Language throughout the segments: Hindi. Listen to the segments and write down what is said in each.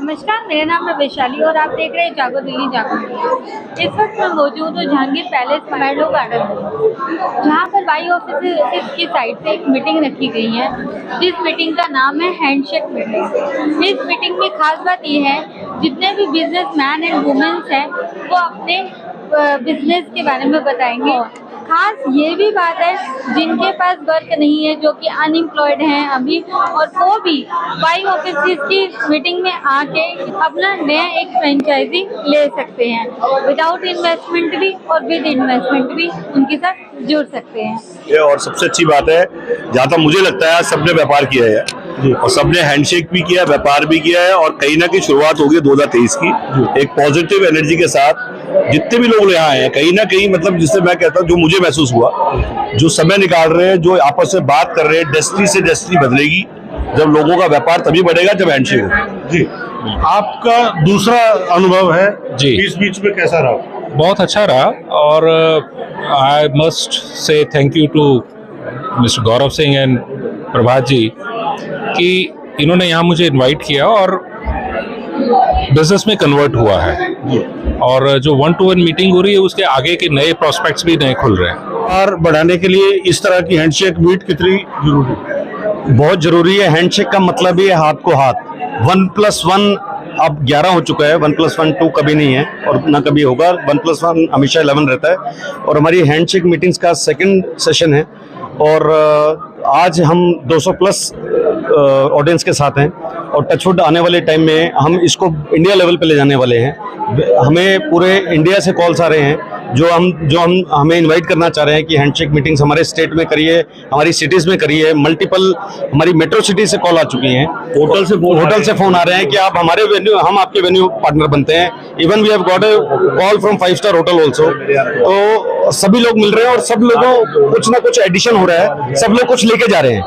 नमस्कार, मेरा नाम है वैशाली और आप देख रहे हैं जागो दिल्ली जागो इंडिया। इस वक्त मैं मौजूद हूँ जहांगीर पैलेस मेडो गार्डन में, जहाँ पर वाई ऑफिस की साइड से एक मीटिंग रखी गई है, जिस मीटिंग का नाम है हैंडशेक मीटिंग। इस मीटिंग में खास बात यह है, जितने भी बिजनेस मैन एंड वुमेन्स हैं वो अपने बिजनेस के बारे में बताएंगे। खास ये भी बात है, जिनके पास वर्क नहीं है, जो कि अनएम्प्लॉयड हैं अभी, और वो भी वाई ऑफिस की मीटिंग में आके अपना नया एक फ्रेंचाइजी ले सकते हैं। विदाउट इन्वेस्टमेंट भी और विद इन्वेस्टमेंट भी उनके साथ जुड़ सकते हैं। ये और सबसे अच्छी बात है, जहाँ तक मुझे लगता है सबने व्यापार किया है और सबने हैंडशेक भी किया, व्यापार भी किया है, और कहीं ना कहीं शुरुआत होगी 2023 की एक पॉजिटिव एनर्जी के साथ। जितने भी लोग यहाँ आए हैं कहीं ना कहीं, मतलब जिससे मैं कहता हूँ, जो मुझे महसूस हुआ, जो समय निकाल रहे हैं, जो आपस में बात कर रहे हैं, डेस्टिनी से डेस्टिनी बदलेगी। जब लोगों का व्यापार तभी बढ़ेगा जब हैंडशेक होगा। जी, आपका दूसरा अनुभव है जी, बीच बीच में कैसा रहा? बहुत अच्छा रहा, और I must say thank you to mister Gaurav Singh and Prabhat ji कि इन्होंने यहाँ मुझे इनवाइट किया और बिजनेस में कन्वर्ट हुआ है, और जो 1-to-1 मीटिंग हो रही है उसके आगे के नए प्रोस्पेक्ट्स भी नए खुल रहे हैं। और बढ़ाने के लिए इस तरह की हैंडशेक मीट कितनी जरूरी है? बहुत जरूरी है। हैंडशेक का मतलब ही है हाथ को हाथ। 1+1 अब 11 हो चुका है, 1+1 2 कभी नहीं है और ना कभी होगा। 1+1 हमेशा 11 रहता है। और हमारी हैंडशेक मीटिंग्स का सेकंड सेशन है, और आज हम 200+ ऑडियंस के साथ हैं, और टचवुड आने वाले टाइम में हम इसको इंडिया लेवल पे ले जाने वाले हैं। हमें पूरे इंडिया से कॉल्स आ रहे हैं, जो हम हमें इनवाइट करना चाह रहे हैं कि हैंडशेक मीटिंग्स हमारे स्टेट में करिए, हमारी सिटीज़ में करिए। मल्टीपल हमारी मेट्रो सिटी से कॉल आ चुकी हैं, होटल से फ़ोन आ रहे हैं कि आप हमारे वेन्यू, हम आपके वेन्यू पार्टनर बनते हैं। Even we have got a call from 5-star hotel also. तो सभी लोग मिल रहे हैं और सब लोगों कुछ ना कुछ एडिशन हो रहा है, सब लोग कुछ लेके जा रहे हैं।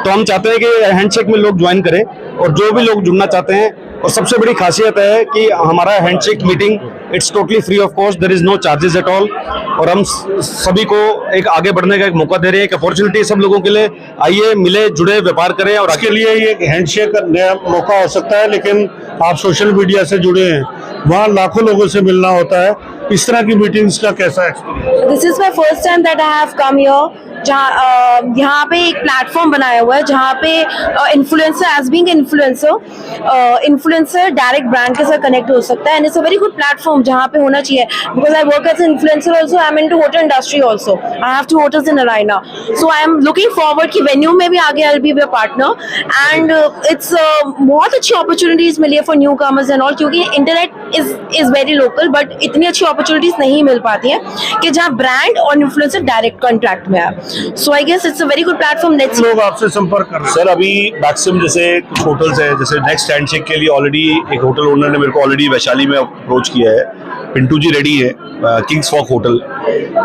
तो हम चाहते हैं कि हैंडशेक में लोग ज्वाइन करें, और जो भी लोग जुड़ना चाहते हैं। और सबसे बड़ी खासियत है कि हमारा handshake meeting it's totally free of cost, there is no charges at all. और हम सभी को एक आगे बढ़ने का एक मौका दे रहे हैं, एक अपॉर्चुनिटी सब लोगों के लिए। आइए, मिले, जुड़े, व्यापार करें। और इसके लिए ये हैंडशेक का नया मौका हो सकता है, लेकिन आप सोशल मीडिया से जुड़े हैं, वहाँ लाखों लोगों से मिलना होता है। इस तरह की मीटिंग्स का कैसा experience? This is my first time that I have come here, जहाँ यहाँ पे एक प्लेटफॉर्म बनाया हुआ है जहाँ पे influencer as being influencer direct brand के साथ कनेक्ट हो सकता है। And it's a very good platform जहाँ पे होना चाहिए, because I work as influencer also, I am into hotel industry also, I have 2 hotels in Narayana, so I am looking forward कि वेन्यू में भी आगे I'll be a partner, and it's बहुत अच्छी अपॉर्चुनिटीज मिली है for newcomers and all, क्योंकि internet is very local, but इतनी अच्छी अपॉर्चुनिटीज नहीं मिल पाती है कि जहाँ ब्रांड और इन्फ्लुएंसर डायरेक्ट कॉन्टैक्ट में है। So I guess it's a very good platform. Next लोग आपसे संपर्क कर रहे हैं सर, अभी मैक्सिमम जैसे कुछ होटल्स हैं, जैसे नेक्स्ट हैंडशेक के लिए ऑलरेडी एक होटल ओनर ने मेरे को ऑलरेडी वैशाली में अप्रोच किया है। पिंटू जी रेडी है, किंग्स वॉक होटल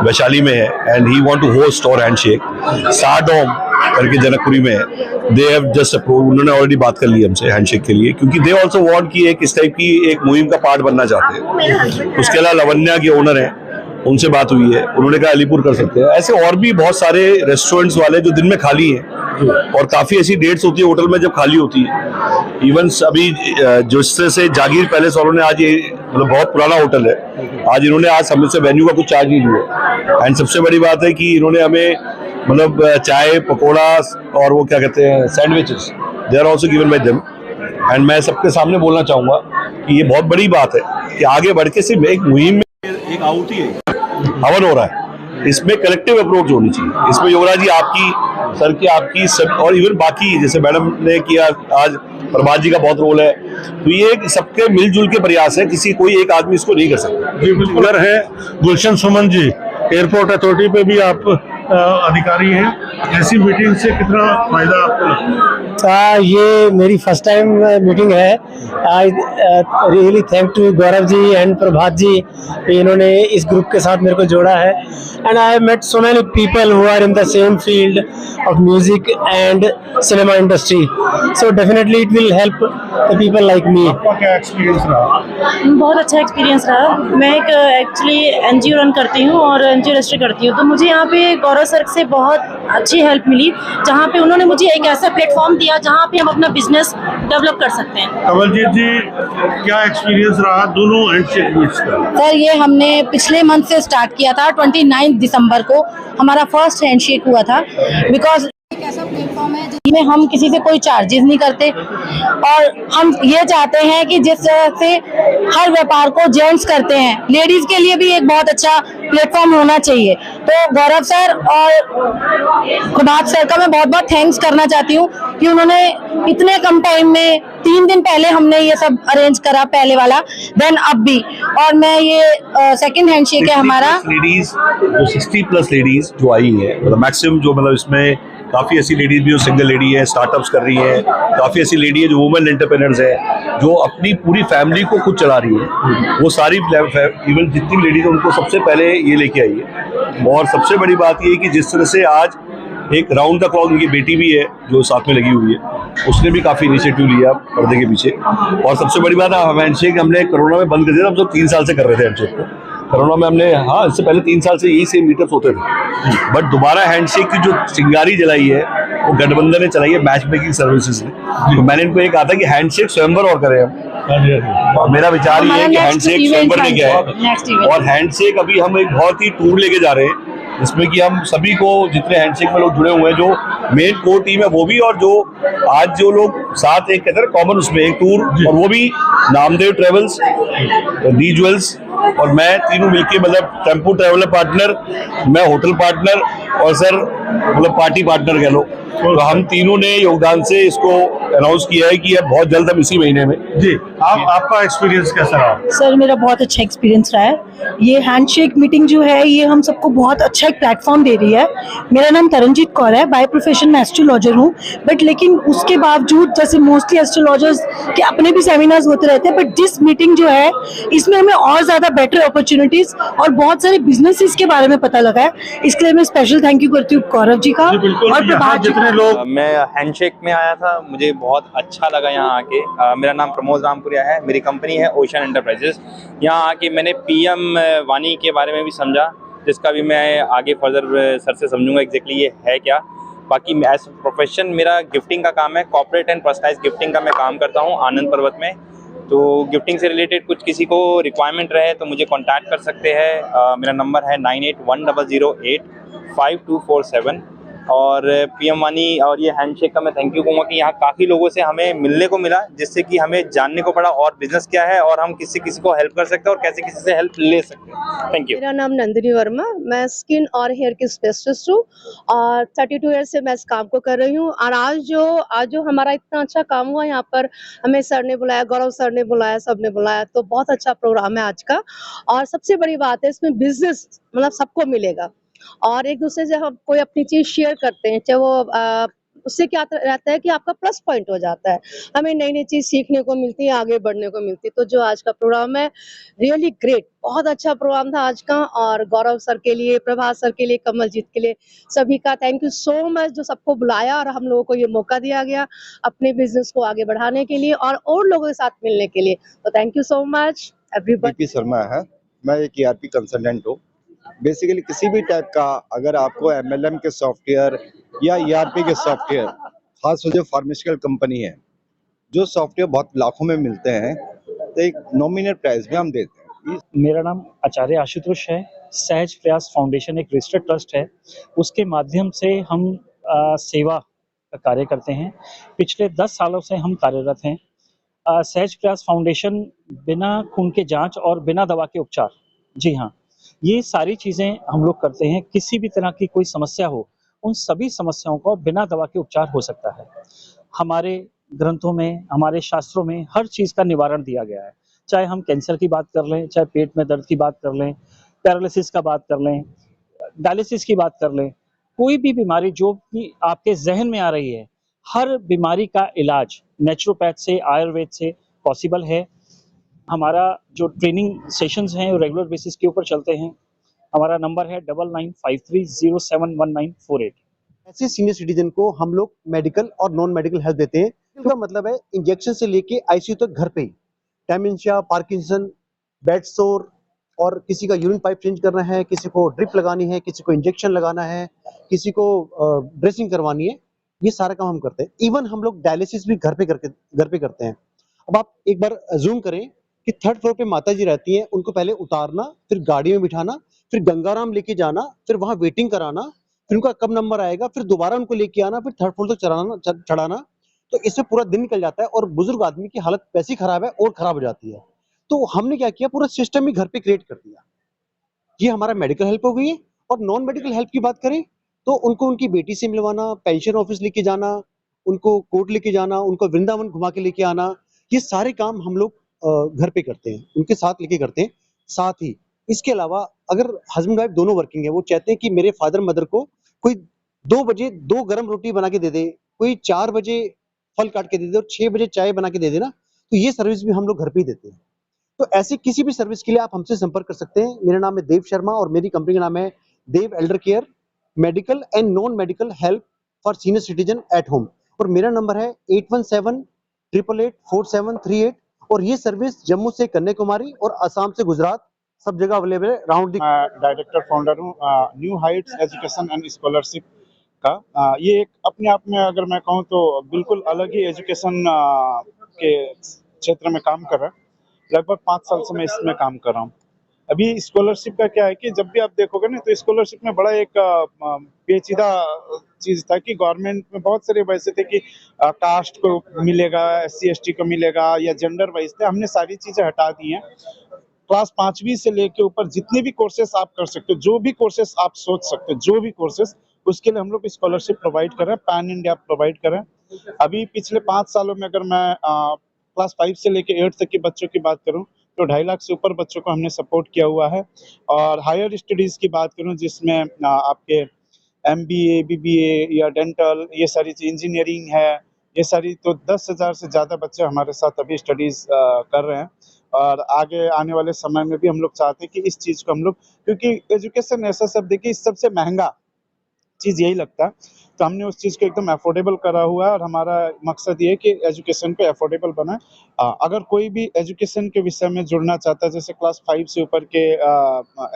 वैशाली में है, and he want to host और हैंडशेक। सारडोम करके जनकपुरी में है, दे हैव जस्ट अप्रूव, उन्होंने ऑलरेडी बात कर ली हमसे हैंडशेक के लिए, क्योंकि दे आल्सो वांट कि एक इस टाइप की एक मुहिम का पार्ट बनना चाहते हैं। उसके अलावा लवन्या के ओनर हैं, उनसे बात हुई है, उन्होंने कहा अलीपुर कर सकते हैं। ऐसे और भी बहुत सारे रेस्टोरेंट्स वाले जो दिन में खाली हैं, और काफी ऐसी डेट्स होती है होटल में जब खाली होती है। इवन अभी जिससे जागीर पैलेस वालों ने आज ये, मतलब बहुत पुराना होटल है, आज इन्होंने आज हमसे वेन्यू का कुछ चार्ज नहीं लिया। एंड सबसे बड़ी बात है कि इन्होंने हमें मतलब चाय, पकौड़ा और वो क्या कहते हैं sandwiches, they are also given by them. And मैं सबके सामने बोलना चाहूंगा कि ये बहुत बड़ी बात है कि आगे बढ़ के सिर्फ एक मुहिम में एक आहुति है, हवन हो रहा है, इसमें कलेक्टिव अप्रोच होनी चाहिए। इसमें योगराज जी आपकी, सर की, आपकी सब, और इवन बाकी जैसे मैडम ने किया, आज प्रभात जी का बहुत रोल है। तो ये सबके मिलजुल के प्रयास है, किसी कोई एक आदमी इसको नहीं कर सकता। जी बिल्कुल। उधर है गुलशन सुमन जी, एयरपोर्ट अथॉरिटी पे भी आप अधिकारी हैं। ऐसी मीटिंग से कितना फायदा आपको लगता है? ये मेरी फर्स्ट टाइम मीटिंग है। I really thank to Gaurav ji and Prabhat ji, इन्होंने इस ग्रुप के साथ मेरे को जोड़ा है। And I have met so many people who are in the same field of music and cinema industry, so definitely it will help the people like me. आपका क्या एक्सपीरियंस रहा? बहुत अच्छा एक्सपीरियंस रहा। मैं एक एक्चुअली एनजीओ रन करती हूँ और एनजीओ रजिस्टर करती हूँ, तो मुझे यहाँ पे गौरव सर से बहुत अच्छी हेल्प मिली, जहाँ पे उन्होंने मुझे एक ऐसा प्लेटफॉर्म दिया दिया जहाँ पे हम अपना बिजनेस डेवलप कर सकते हैं। कमलजीत जी, क्या एक्सपीरियंस रहा दोनों हैंडशेक मीट्स का? सर ये हमने पिछले मंथ से स्टार्ट किया था, 29 दिसंबर को हमारा फर्स्ट हैंडशेक हुआ था। बिकॉज एक ऐसा प्लेटफॉर्म है जिसमें हम किसी से कोई चार्जेस नहीं करते और हम ये चाहते हैं कि जिस तरह से हर व्यापार को जेंट्स करते हैं, लेडीज के लिए भी एक बहुत अच्छा प्लेटफॉर्म होना चाहिए। तो गौरव सर और प्रभात सर का मैं बहुत बहुत थैंक्स करना चाहती हूँ कि उन्होंने इतने कम टाइम में 3 दिन पहले हमने ये सब अरेंज करा, पहले वाला, देन अब भी, और मैं ये सेकंड हैंडशेक है हमारा। लेडीज जो 60+ लेडीज जो आई है, मतलब मैक्सिमम जो, मतलब इसमें काफ़ी ऐसी लेडीज भी जो सिंगल लेडी है, स्टार्टअप्स कर रही है, काफ़ी ऐसी लेडी है जो वुमेन एंटरप्रेन्योर्स है, जो अपनी पूरी फैमिली को खुद चला रही है। वो सारी इवन जितनी भी लेडीज है उनको सबसे पहले ये लेके आई है। और सबसे बड़ी बात ये है कि जिस तरह से आज एक राउंड द क्लॉक, उनकी बेटी भी है जो साथ में लगी हुई है, उसने भी काफ़ी इनिशिएटिव लिया पर्दे के पीछे। और सबसे बड़ी बात है, हैंडशेक हमने कोरोना में बंद कर दिया था। हम तो 3 साल से कर रहे थे हैंडशेक को। कोरोना में हमने, हाँ, इससे पहले 3 साल से यही सेम मीटअप्स होते थे, बट दोबारा हैंडशेक की जो चिंगारी जलाई है वो गठबंधन ने चलाई है, मैच मेकिंग सर्विसेज ने। तो मैंने इनको ये कहा था कि हैंडशेक स्वयंवर और करें हम। और मेरा विचार ये है कि हैंडशेक स्वयंवर लेके आए, और हैंडशेक अभी हम एक बहुत ही टूर लेके जा रहे हैं जिसमें कि हम सभी को, जितने हैंडशेक में लोग जुड़े हुए हैं, जो मेन कोर टीम है वो भी, और जो आज जो लोग साथ एक कहते हैं कॉमन उसमें एक टूर, और वो भी नामदेव ट्रेवल्स, दी ज्वेल्स और मैं, तीनों मिलके, मतलब टेम्पो ट्रैवलर पार्टनर, मैं होटल पार्टनर, और सर मतलब पार्टी पार्टनर कह लो। तो हम तीनों ने योगदान से इसको अनाउंस किया है कि अब बहुत जल्द हम इसी महीने में। जी, आपका एक्सपीरियंस कैसा रहा? सर मेरा बहुत अच्छा एक्सपीरियंस रहा है। ये हैंडशेक मीटिंग जो है ये हम सबको बहुत अच्छा एक प्लेटफॉर्म दे रही है। मेरा नाम तरनजीत कौर है, बाय प्रोफेशन मैं एस्ट्रोलॉजर हूँ, बट लेकिन उसके बावजूद, जैसे मोस्टली एस्ट्रोलॉजर्स के अपने भी सेमिनार्स होते रहते हैं, बट दिस मीटिंग जो है इसमें हमें और ज़्यादा बेटर अपॉर्चुनिटीज़ और बहुत सारे बिजनेसेस के बारे में पता लगा है। इसके लिए मैं स्पेशल थैंक यू करती हूँ गौरव जी का और प्रभात जी। मैं हैंडशेक में आया था, मुझे बहुत अच्छा लगा यहाँ आके। मेरा नाम प्रमोद रामपुरिया है, मेरी कंपनी है ओशन एंटरप्राइजेस। यहाँ आके मैंने पीएम वाणी के बारे में भी समझा, जिसका भी मैं आगे फर्दर सर से समझूंगा एग्जैक्टली ये है क्या। बाकी एज प्रोफेशन मेरा गिफ्टिंग का काम है, कॉर्पोरेट एंड पर्सनलाइज गिफ्टिंग का मैं काम करता हूँ आनंद पर्वत में। तो गिफ्टिंग से रिलेटेड कुछ किसी को रिक्वायरमेंट रहे तो मुझे कॉन्टैक्ट कर सकते हैं। मेरा नंबर है 9810085247। और पीएम वाणी और ये हैंडशेक का मैं थैंक यू कहूँगा कि यहाँ काफ़ी लोगों से हमें मिलने को मिला, जिससे कि हमें जानने को पड़ा और बिजनेस क्या है और हम किसी को हेल्प कर सकते हैं और कैसे किसी से हेल्प ले सकते हैं। Thank you. मेरा नाम नंदिनी वर्मा, मैं स्किन और हेयर की स्पेशलिस्ट हूँ और 32 ईयर से मैं इस काम को कर रही हूँ। और आज जो हमारा इतना अच्छा काम हुआ यहाँ पर, हमें सर ने बुलाया, गौरव सर ने बुलाया, सब ने बुलाया, तो बहुत अच्छा प्रोग्राम है आज का। और सबसे बड़ी बात है इसमें बिजनेस मतलब सबको मिलेगा और एक दूसरे से हम कोई अपनी चीज शेयर करते हैं, चाहे वो उससे क्या रहता है कि आपका प्लस पॉइंट हो जाता है, हमें नई नई चीज सीखने को मिलती है, आगे बढ़ने को मिलती है। तो जो आज का प्रोग्राम है रियली ग्रेट, बहुत अच्छा प्रोग्राम था आज का। और गौरव सर के लिए, प्रभात सर के लिए, कमलजीत के लिए, सभी का थैंक यू सो मच जो सबको बुलाया और हम लोगों को ये मौका दिया गया अपने बिजनेस को आगे बढ़ाने के लिए और लोगों के साथ मिलने के लिए। तो thank you so much everybody. Sharma है, मैं एक ERP कंसल्टेंट हूँ। बेसिकली किसी भी टाइप का अगर आपको MLM के सॉफ्टवेयर या ERP के सॉफ्टवेयर, खास जो फार्मास्यूटिकल कंपनी है, जो सॉफ्टवेयर बहुत लाखों में मिलते हैं, तो एक नॉमिनल प्राइस में हम देते हैं। मेरा नाम आचार्य आशुतोष है। सहज प्रयास फाउंडेशन एक रजिस्टर्ड ट्रस्ट है, उसके माध्यम से हम सेवा का कार्य करते हैं। पिछले 10 सालों से हम कार्यरत हैं। सहज प्रयास फाउंडेशन बिना खून के जांच और बिना दवा के उपचार, जी हाँ, ये सारी चीज़ें हम लोग करते हैं। किसी भी तरह की कोई समस्या हो, उन सभी समस्याओं को बिना दवा के उपचार हो सकता है। हमारे ग्रंथों में, हमारे शास्त्रों में हर चीज़ का निवारण दिया गया है। चाहे हम कैंसर की बात कर लें, चाहे पेट में दर्द की बात कर लें, पैरालिसिस का बात कर लें, डायलिसिस की बात कर लें, कोई भी बीमारी जो कि आपके जहन में आ रही है, हर बीमारी का इलाज नेचुरोपैथ से, आयुर्वेद से पॉसिबल है। हमारा जो ट्रेनिंग सेशंस हैं वो रेगुलर बेसिस के ऊपर चलते हैं। हमारा नंबर है 9953071948। ऐसे सीनियर सिटीजन को हम लोग मेडिकल और नॉन मेडिकल हेल्प देते हैं। इसका मतलब है इंजेक्शन से लेके ICU तक घर पे ही। डेमेंशिया, पार्किंसन, बेड सोर और किसी का यूरिन पाइप चेंज करना है, किसी को ड्रिप लगानी है, किसी को इंजेक्शन लगाना है, किसी को ड्रेसिंग करवानी है, ये सारा काम हम करते हैं। इवन हम लोग डायलिसिस भी घर पे करते हैं। अब आप एक बार अज्यूम करें कि थर्ड फ्लोर पे माता जी रहती हैं, उनको पहले उतारना, फिर गाड़ी में बिठाना, फिर गंगाराम लेके जाना, फिर वहां वेटिंग कराना, फिर उनका कब नंबर आएगा, फिर दोबारा उनको लेके आना, फिर थर्ड फ्लोर तक चढ़ाना। तो इससे पूरा दिन निकल जाता है और बुजुर्ग आदमी की हालत वैसी खराब है और खराब हो जाती है। तो हमने क्या किया, पूरा सिस्टम ही घर पे क्रिएट कर दिया। ये हमारा मेडिकल हेल्प हो गई है। और नॉन मेडिकल हेल्प की बात करें तो उनको उनकी बेटी से मिलवाना, पेंशन ऑफिस लेके जाना, उनको कोर्ट लेके जाना, उनको वृंदावन घुमा के लेके आना, ये सारे काम हम लोग घर पे करते हैं, उनके साथ लेके करते हैं। साथ ही इसके अलावा अगर हस्बैंड वाइफ दोनों वर्किंग है, वो चाहते हैं कि मेरे फादर मदर को कोई 2 बजे 2 गरम रोटी बना के दे दे, कोई 4 बजे फल काट के दे दे और 6 बजे चाय बना के दे देना, तो ये सर्विस भी हम लोग घर पे ही देते हैं। तो ऐसी किसी भी सर्विस के लिए आप हमसे संपर्क कर सकते हैं। मेरा नाम है देव शर्मा और मेरी कंपनी का नाम है Dev elder care medical and non medical help for senior citizen at home. और मेरा नंबर है 8178884738। और ये सर्विस जम्मू से कन्याकुमारी और असम से गुजरात सब जगह अवेलेबल है राउंड द। डायरेक्टर फाउंडर हूँ new Heights education and scholarship का। ये एक अपने आप में अगर मैं कहूँ तो बिल्कुल अलग ही एजुकेशन के क्षेत्र में काम कर रहा है। लगभग 5 साल से मैं इसमें काम कर रहा हूँ। अभी स्कॉलरशिप का क्या है कि जब भी आप देखोगे ना तो स्कॉलरशिप में बड़ा एक पेचीदा चीज था कि गवर्नमेंट में बहुत सारे वैसे थे कि कास्ट को मिलेगा, SC ST को मिलेगा या जेंडर वाइज थे। हमने सारी चीजें हटा दी हैं। क्लास 5वीं से लेके ऊपर जितने भी कोर्सेस आप कर सकते हो, जो भी कोर्सेस आप सोच सकते हो, जो भी कोर्सेस, उसके लिए हम लोग स्कॉलरशिप प्रोवाइड कर रहे हैं, पैन इंडिया प्रोवाइड कर रहे हैं। अभी पिछले 5 सालों में अगर मैं क्लास 5 से लेके 8 तक के बच्चों की बात करूं तो 2.5 लाख से ऊपर बच्चों को हमने सपोर्ट किया हुआ है। और हायर स्टडीज की बात करूं जिसमें आपके MBA BBA या डेंटल, ये सारी चीज, इंजीनियरिंग है, ये सारी, तो 10,000 से ज़्यादा बच्चे हमारे साथ अभी स्टडीज़ कर रहे हैं। और आगे आने वाले समय में भी हम लोग चाहते हैं कि इस चीज़ को हम लोग, क्योंकि एजुकेशन ऐसा सब देखिए सबसे महंगा चीज़ यही लगता है, तो हमने उस चीज़ को एकदम अफोर्डेबल करा हुआ है। और हमारा मकसद ये है कि एजुकेशन पे अफोर्डेबल बनाए। अगर कोई भी एजुकेशन के विषय में जुड़ना चाहता है, जैसे क्लास 5 से ऊपर के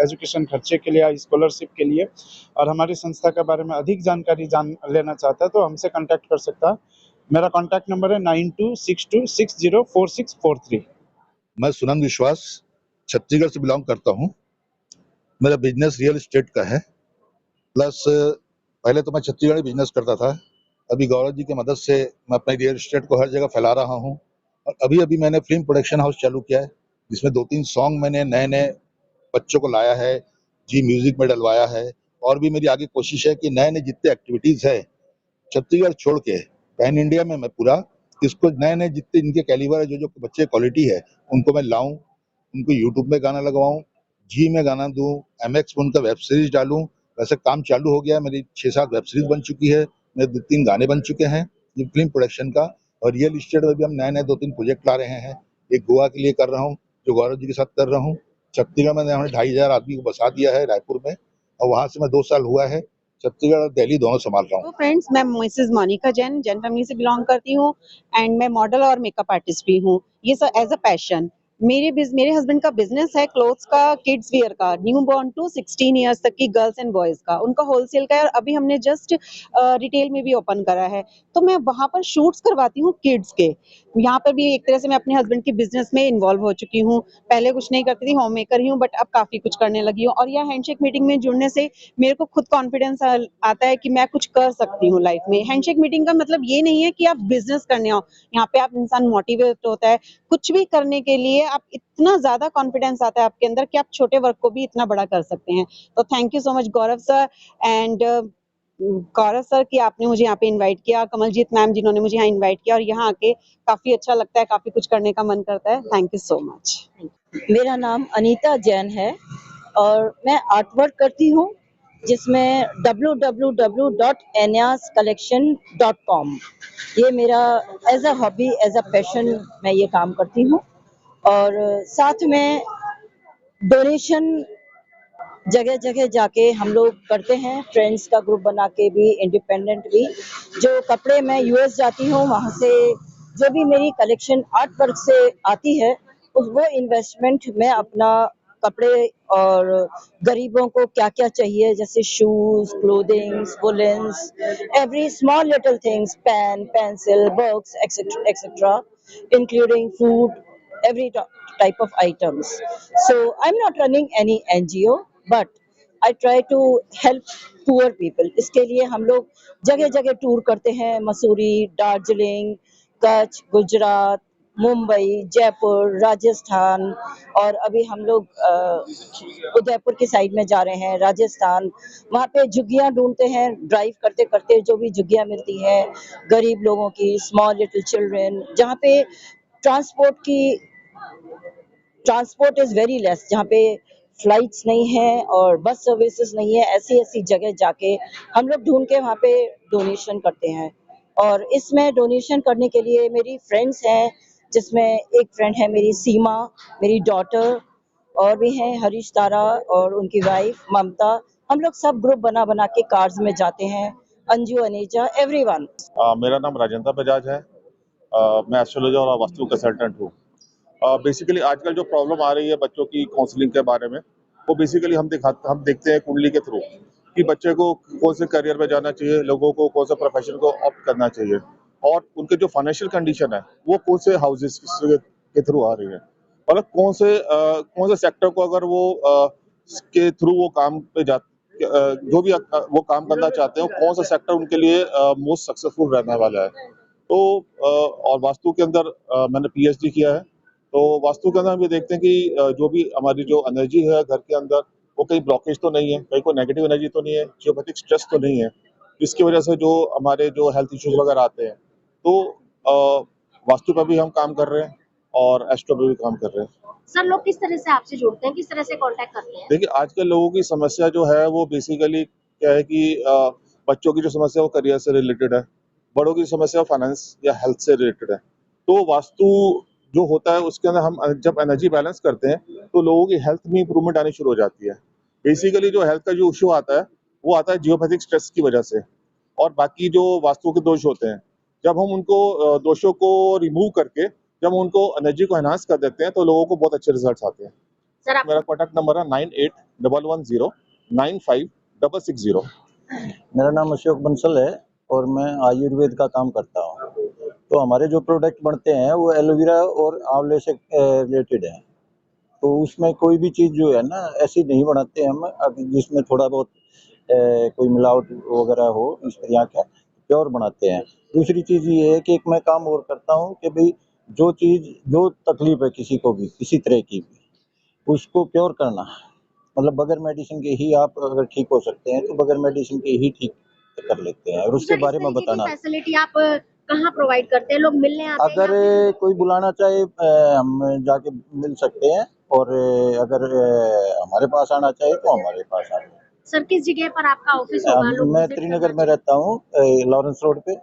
एजुकेशन खर्चे के लिए या स्कॉलरशिप के लिए, और हमारी संस्था के बारे में अधिक जानकारी लेना चाहता है, तो हमसे कॉन्टैक्ट कर सकता है। मेरा कॉन्टैक्ट नंबर है 9262604643। मैं सुनंद विश्वास छत्तीसगढ़ से बिलोंग करता हूँ। मेरा बिजनेस रियल एस्टेट का है, प्लस पहले तो मैं छत्तीसगढ़ में बिजनेस करता था। अभी गौरव जी की मदद से मैं अपने रियल एस्टेट को हर जगह फैला रहा हूँ। और अभी मैंने फिल्म प्रोडक्शन हाउस चालू किया है, जिसमें 2-3 सॉन्ग मैंने नए बच्चों को लाया है, जी म्यूजिक में डलवाया है। और भी मेरी आगे कोशिश है कि नए जितने एक्टिविटीज़ है छत्तीसगढ़ छोड़ के पैन इंडिया में मैं पूरा इसको नए जितने इनके कैलिबर है, जो बच्चे क्वालिटी है, उनको मैं लाऊं, उनको यूट्यूब में गाना लगवाऊं, जी में गाना दूं, MX में उनका वेब सीरीज डालूं। वैसे काम चालू हो गया, मेरी 6-7 वेब सीरीज बन चुकी है, मेरे 2-3 गाने बन चुके हैं ये फिल्म प्रोडक्शन का। और रियल इस्टेट में भी हम नए 2-3 प्रोजेक्ट ला रहे हैं। एक गोवा के लिए कर रहा हूँ, जो गौरव जी के साथ कर रहा हूँ। छत्तीसगढ़ में हमने 2,500 आदमी को बसा दिया है रायपुर में, और वहाँ से मैं 2 साल हुआ है छत्तीसगढ़ और दिल्ली दोनों संभाल रहा हूँ। तो फ्रेंड्स, मैं मिसेस मोनिका जैन फैमिली से बिलोंग करती हूँ एंड मैं मॉडल और मेकअप आर्टिस्ट भी हूँ। ये सब एज अ पैशन। मेरे हस्बैंड का बिजनेस है क्लोथ्स का, किड्स वेयर का, न्यू बॉर्न टू 16 इयर्स तक की गर्ल्स एंड बॉयज का, उनका होलसेल का है। और अभी हमने जस्ट रिटेल में भी ओपन करा है, तो मैं वहाँ पर शूट्स करवाती हूँ किड्स के। यहाँ पर भी एक तरह से मैं अपने हस्बैंड के बिजनेस में इन्वॉल्व हो चुकी हूँ। पहले कुछ नहीं करती थी, होम मेकर ही हूँ, बट अब काफी कुछ करने लगी हूँ। और यह हैंडशेक मीटिंग में जुड़ने से मेरे को खुद कॉन्फिडेंस आता है कि मैं कुछ कर सकती हूँ लाइफ में। हैंडशेक मीटिंग का मतलब ये नहीं है कि आप बिजनेस करने आओ, यहाँ पे आप इंसान मोटिवेट होता है कुछ भी करने के लिए। आप इतना ज्यादा कॉन्फिडेंस आता है आपके अंदर कि आप छोटे वर्क को भी इतना बड़ा कर सकते हैं। तो thank you so much Gaurav sir and Gaurav sir कि आपने मुझे यहाँ पे इनवाइट किया, कमलजीत मैम जिन्होंने मुझे यहाँ इनवाइट किया, और यहाँ आके काफी अच्छा लगता है, काफी कुछ करने का मन करता है। Thank you so much. मेरा नाम अनीता जैन है और मैं आर्ट वर्क करती हूँ, जिसमें www.enyascollection.com ये मेरा as a hobby, as a passion मैं ये काम करती हूँ। और साथ में डोनेशन जगह जगह जाके हम लोग करते हैं, फ्रेंड्स का ग्रुप बना के भी, इंडिपेंडेंट भी। जो कपड़े मैं US जाती हूँ, वहाँ से जो भी मेरी कलेक्शन आर्ट वर्क से आती है, वो इन्वेस्टमेंट मैं अपना कपड़े और गरीबों को क्या क्या चाहिए, जैसे shoes, clothings, woollens, every small little things, pen, pencil, books, etcetera, including food, every type of items. So I'm not running any NGO, but I try to help poor people. इसके लिए हम लोग जगह जगह टूर करते हैं, मसूरी, दार्जिलिंग, कच्छ, गुजरात, मुंबई, जयपुर, राजस्थान, और अभी हम लोग उदयपुर की साइड में जा रहे हैं, राजस्थान। वहाँ पे झुग्गियाँ ढूंढते हैं, ड्राइव करते करते जो भी झुग्गियाँ मिलती हैं गरीब लोगों की, स्मॉल लिटिल चिल्ड्रन, जहाँ पे ट्रांसपोर्ट इज वेरी लेस, जहाँ पे फ्लाइट्स नहीं है और बस सर्विसेज नहीं है, ऐसी ऐसी जगह जाके हम लोग ढूंढ के वहाँ पे डोनेशन करते हैं। और इसमें डोनेशन करने के लिए मेरी फ्रेंड्स हैं, जिसमें एक फ्रेंड है मेरी सीमा, मेरी डॉटर, और भी हैं हरीश तारा और उनकी वाइफ ममता। हम लोग सब ग्रुप बना बना के कार्स में जाते हैं, अंजू, अनेजा, एवरीवन। मेरा नाम राजेंद्र बजाज है। मैं एस्ट्रोलॉजर और वास्तु कंसल्टेंट हूँ। बेसिकली आजकल जो प्रॉब्लम आ रही है बच्चों की काउंसलिंग के बारे में, वो बेसिकली हम देखते हैं कुंडली के थ्रू कि बच्चे को कौन से करियर में जाना चाहिए, लोगों को कौन सा प्रोफेशन को ऑप्ट करना चाहिए, और उनके जो फाइनेंशियल कंडीशन है वो कौन से हाउसेस के थ्रू आ रही है, मतलब कौन से सेक्टर को अगर वो के थ्रू वो काम पे जो भी वो काम करना चाहते हैं, कौन सा सेक्टर उनके लिए मोस्ट सक्सेसफुल रहने वाला है। तो और वास्तु के अंदर मैंने PhD किया है, तो वास्तु के अंदर हम ये देखते हैं कि जो भी हमारी जो एनर्जी है घर के अंदर, वो कहीं ब्लॉकेज तो नहीं है, कहीं कोई नेगेटिव एनर्जी तो नहीं है, जियोपैथिक स्ट्रेस तो नहीं है, जिसकी वजह से जो हमारे जो हेल्थ इश्यूज वगैरह आते हैं। तो वास्तु पर भी हम काम कर रहे हैं और एस्ट्रो पर भी काम कर रहे हैं। सर, लोग किस तरह से आपसे जुड़ते हैं, किस तरह से कांटेक्ट करते हैं? देखिए, आजकल लोगों की समस्या जो है वो बेसिकली क्या है कि बच्चों की जो समस्या वो करियर से रिलेटेड है, बड़ों की समस्या फाइनेंस या हेल्थ से रिलेटेड है। तो वास्तु जो होता है उसके अंदर हम जब एनर्जी बैलेंस करते हैं तो लोगों की हेल्थ में इंप्रूवमेंट आनी शुरू हो जाती है। बेसिकली जो हेल्थ का जो इशू आता है वो आता है जियोपैथिक स्ट्रेस की वजह से, और बाकी जो वास्तु के दोष होते हैं, जब हम उनको दोषों को रिमूव करके जब हम उनको एनर्जी को एनहांस कर देते हैं तो लोगों को बहुत अच्छे रिजल्ट्स आते हैं। सर, मेरा कॉन्टैक्ट नंबर है 9811095660। मेरा नाम अशोक बंसल है और मैं आयुर्वेद का काम करता हूँ। तो हमारे जो प्रोडक्ट बनते हैं वो एलोवेरा और आंवले से रिलेटेड है। तो उसमें कोई भी चीज़ जो है ना ऐसी नहीं बनाते हम, अब जिसमें थोड़ा बहुत कोई मिलावट वगैरह हो, इस तरह का प्योर बनाते हैं। दूसरी चीज़ ये है कि एक मैं काम और करता हूँ कि भाई जो तकलीफ है किसी को भी, किसी तरह की भी, उसको प्योर करना, मतलब बगैर मेडिसिन के ही आप अगर ठीक हो सकते हैं तो बगैर मेडिसिन के ही ठीक कर लेते हैं, और उसके बारे में बताना। फैसिलिटी आप कहाँ प्रोवाइड करते हैं? लोग मिलने आते हैं? अगर कोई बुलाना चाहे हम जाके मिल सकते हैं, और अगर हमारे पास आना चाहे तो हमारे पास आए। सर, किस जगह पर आपका ऑफिस होगा? लोग मैं visit त्रिनगर में रहता हूँ, लॉरेंस रोड पे।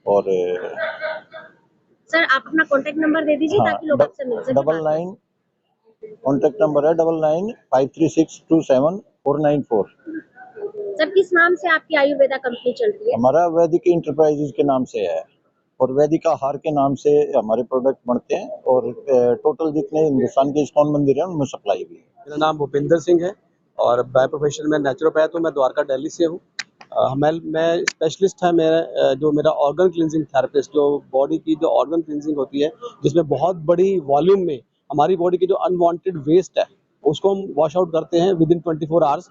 और सर, आप अपना कॉन्टेक्ट नंबर दे दीजिए ताकि लोग आपसे मिल सकें। 99 कॉन्टेक्ट नंबर है 995336279494। सर, किस नाम से आपकी आयुर्वेदा कंपनी चल रही है? हमारा वैदिक इंटरप्राइजेज के नाम से है, और वैदिक आहार के नाम से हमारे प्रोडक्ट बनते हैं, और टोटल जितने हिंदुस्तान के इस्कॉन मंदिर हैं उनमें सप्लाई भी है। मेरा नाम भूपिंदर सिंह है और बाय प्रोफेशन में नेचुरोपैथ हूँ। मैं द्वारका दिल्ली से हूँ। मैं स्पेशलिस्ट है, मेरा ऑर्गन क्लिनजिंग थेरेपिस्ट, जो बॉडी की जो ऑर्गन क्लिनजिंग होती है, जिसमें बहुत बड़ी वॉल्यूम में हमारी बॉडी की जो अनवांटेड वेस्ट है उसको हम वॉश आउट करते हैं विद इन 24 आवर्स।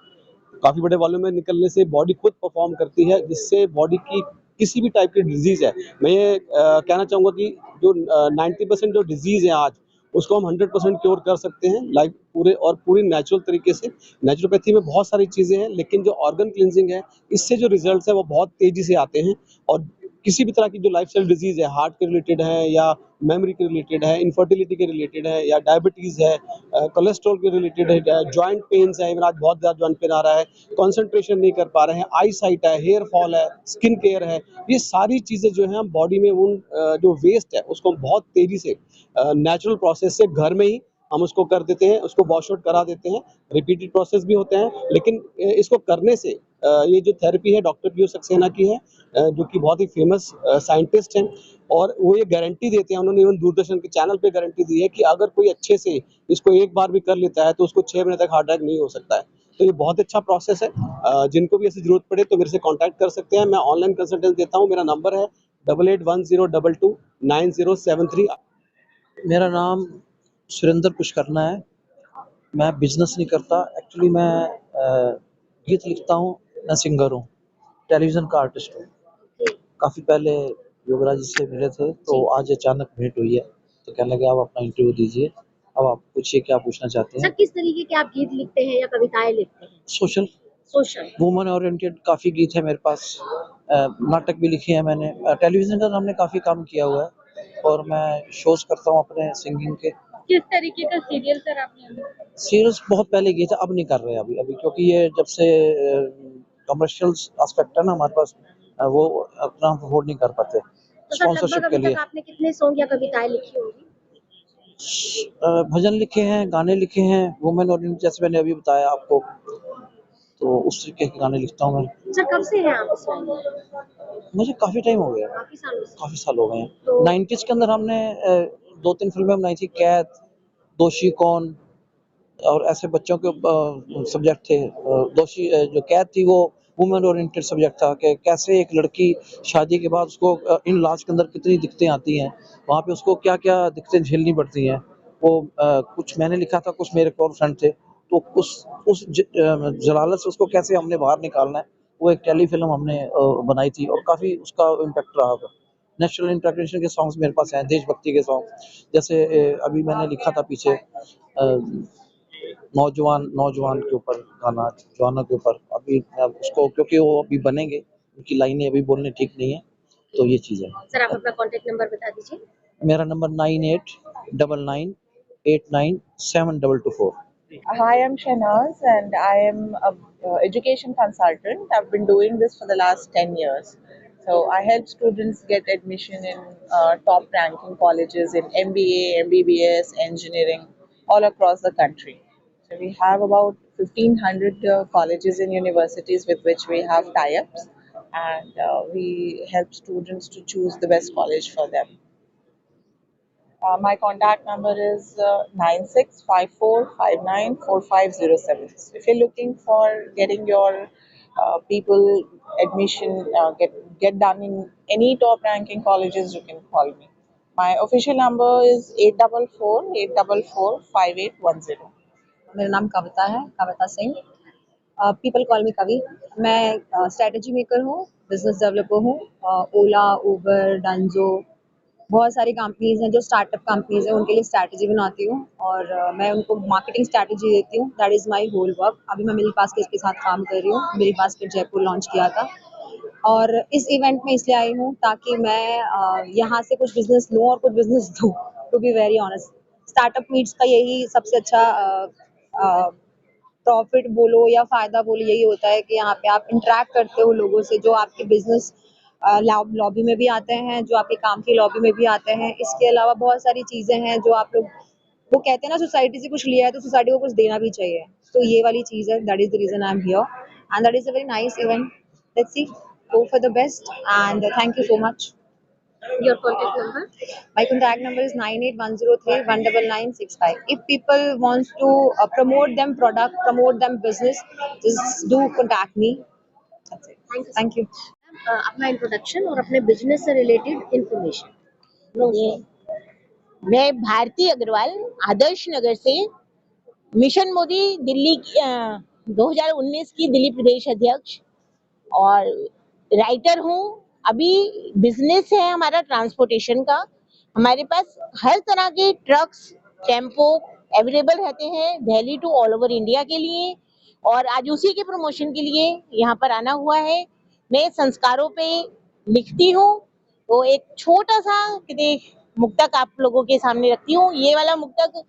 काफ़ी बड़े वॉल्यूम में निकलने से बॉडी खुद परफॉर्म करती है, जिससे बॉडी की किसी भी टाइप की डिजीज़ है, मैं ये कहना चाहूँगा कि जो 90% जो डिजीज़ है आज, उसको हम 100% क्योर कर सकते हैं लाइक पूरी नेचुरल तरीके से। नेचुरोपैथी में बहुत सारी चीज़ें हैं, लेकिन जो ऑर्गन क्लिनजिंग है, इससे जो रिजल्ट्स है वो बहुत तेज़ी से आते हैं। और किसी भी तरह की जो लाइफस्टाइल डिजीज़ है, हार्ट के रिलेटेड है या मेमोरी के रिलेटेड है, इनफर्टिलिटी के रिलेटेड है या डायबिटीज़ है, कोलेस्ट्रॉल के रिलेटेड है, जॉइंट पेन्स है, आज बहुत ज़्यादा जॉइंट पेन आ रहा है, कंसंट्रेशन नहीं कर पा रहे हैं, आई साइट है, हेयर फॉल है, स्किन केयर है, ये सारी चीज़ें जो हैं हम बॉडी में उन जो वेस्ट है उसको हम बहुत तेज़ी से नेचुरल प्रोसेस से घर में ही हम उसको कर देते हैं, उसको वॉश आउट करा देते हैं। रिपीटेड प्रोसेस भी होते हैं, लेकिन इसको करने से ये जो थेरेपी है डॉक्टर पीयूष सक्सेना की है, जो कि बहुत ही फेमस साइंटिस्ट हैं। और वो ये गारंटी देते हैं, उन्होंने इवन दूरदर्शन के चैनल पे गारंटी दी है कि अगर कोई अच्छे से इसको एक बार भी कर लेता है तो उसको 6 महीने तक हार्ट अटैक नहीं हो सकता है। तो ये बहुत अच्छा प्रोसेस है। जिनको भी ऐसी जरूरत पड़े तो मेरे से कांटेक्ट कर सकते हैं। मैं ऑनलाइन कंसल्टेंस देता हूँ। मेरा नंबर है 8810229073। मेरा नाम सुरेंद्र पुष्करना है। मैं बिजनेस नहीं करता, एक्चुअली मैं गीत लिखता हूँ, मैं सिंगर हूँ, टेलीविज़न का आर्टिस्ट हूँ। काफ़ी पहले योगराज जी से मिले थे तो आज अचानक भेंट हुई है, तो कहने लगे आप अपना इंटरव्यू दीजिए। अब आप पूछिए क्या पूछना चाहते सर हैं। किस तरीके के आप गीत लिखते हैं या कविताएं लिखते हैं? Social social. वुमन ओरिएंटेड काफ़ी गीत है मेरे पास। नाटक भी लिखे हैं मैंने। टेलीविज़न का हमने काफ़ी काम किया हुआ है और मैं शोज़ करता हूँ अपने सिंगिंग के। किस तरीके का सीरियल सर आपने अभी? सीरियल्स बहुत पहले किए थे, अब नहीं कर रहे हैं अभी क्योंकि ये जब से कमर्शियल्स एस्पेक्ट है ना हमारे पास, वो अपना अफोर्ड नहीं कर पाते तो सर स्पॉन्सरशिप लगभग के अभी लिए। तक आपने कितने सॉन्ग या कविताएं लिखी होंगी? भजन लिखे हैं, गाने लिखे हैं, वुमेन ओरिएंटेड जैसे मैंने अभी बताया आपको, तो उस तरीके के गाने लिखता हूँ मैं। सर कब से हैं आप इस लाइन में? मुझे काफ़ी टाइम हो गया, काफी सालों से। काफ़ी साल हो गए हैं। तो 90s के अंदर हमने 2-3 फिल्में बनाई थी, कैद, दोषी कौन, और ऐसे बच्चों के सब्जेक्ट थे। दोषी जो कैद थी वो वुमेन ओरिएंटेड सब्जेक्ट था कि कैसे एक लड़की शादी के बाद उसको इन लॉज के अंदर कितनी दिक्कतें आती हैं, वहाँ पे उसको क्या-क्या दिक्कतें झेलनी पड़ती हैं। वो कुछ मैंने लिखा था, कुछ मेरे और फ्रेंड थे, तो उस जलालत से उसको कैसे हमने बाहर निकालना है, वो एक टेली फिल्म हमने बनाई थी और काफ़ी उसका इम्पैक्ट रहा था। नेशनल इंटरनेशनल के सॉन्ग्स मेरे पास हैं, देशभक्ति के सॉन्ग, जैसे अभी मैंने लिखा था पीछे नौजवान के ऊपर गाना, जवानों के ऊपर। अभी उसको क्योंकि वो अभी बनेंगे, उनकी लाइनें अभी बोलने ठीक नहीं है, तो ये चीज़ है। सर आप अपना कॉन्टेक्ट नंबर बता दीजिए। मेरा number 9899897224। Hi, I'm Shahnaz and I am a education consultant. I've been doing this for the last 10 years. So I help students get admission in top ranking colleges in MBA, MBBS, engineering all across the country. So we have about 1500 colleges and universities with which we have tie-ups, and we help students to choose the best college for them. My contact number is 9654594507. So if you're looking for getting your people admission, get done in any top ranking colleges, you can call me. My official number is 844-844-5810. मेरा नाम कविता है, कविता सिंह। पीपल कॉल मी कवि। मैं स्ट्रैटेजी मेकर हूँ, बिजनेस डेवलपर हूँ। ओला, उबर, डंजो, बहुत सारी कंपनीज हैं जो स्टार्टअप कंपनीज हैं, उनके लिए स्ट्रैटेजी बनाती हूँ और मैं उनको मार्केटिंग स्ट्रैटेजी देती हूँ। That is my whole work. अभी मैं मिल बास्केट के साथ काम कर रही हूँ। मिल बास्केट जयपुर लॉन्च किया था और इस इवेंट में इसलिए आई हूँ ताकि मैं यहाँ से कुछ बिजनेस लूँ और कुछ बिजनेस दूँ, to be very honest. Startup meets का यही सबसे अच्छा प्रॉफिट बोलो या फ़ायदा बोलो, यही होता है कि यहाँ पे आप इंटरैक्ट करते हो लोगों से जो आपके बिजनेस लॉबी में भी आते हैं, जो आपके काम की लॉबी में भी आते हैं। इसके अलावा बहुत सारी चीज़ें हैं जो आप लोग, वो कहते हैं ना सोसाइटी से कुछ लिया है तो सोसाइटी को कुछ देना भी चाहिए, तो ये वाली चीज़ है। That is the reason I am here and that is a very nice event. Let's see, go for the best and thank you so much. Your contact number? My contact number is 9810319965. If people want to promote them product, promote them business, just do contact me. That's it. Thank you. अपना इंट्रोडक्शन और अपने बिजनेस से रिलेटेड इंफॉर्मेशन। मैं भारती अग्रवाल आदर्श नगर से मिशन मोदी दिल्ली 2019 की दिल्ली प्रदेश अध्यक्ष और राइटर हूँ। अभी बिजनेस है हमारा ट्रांसपोर्टेशन का। हमारे पास हर तरह के ट्रक्स, टेम्पो अवेलेबल रहते हैं Delhi to all over India के लिए, और आज उसी के प्रमोशन के लिए यहाँ पर आना हुआ है। मैं संस्कारों पे लिखती हूँ, तो एक छोटा सा मुक्तक आप लोगों के सामने रखती हूँ। ये वाला मुक्तक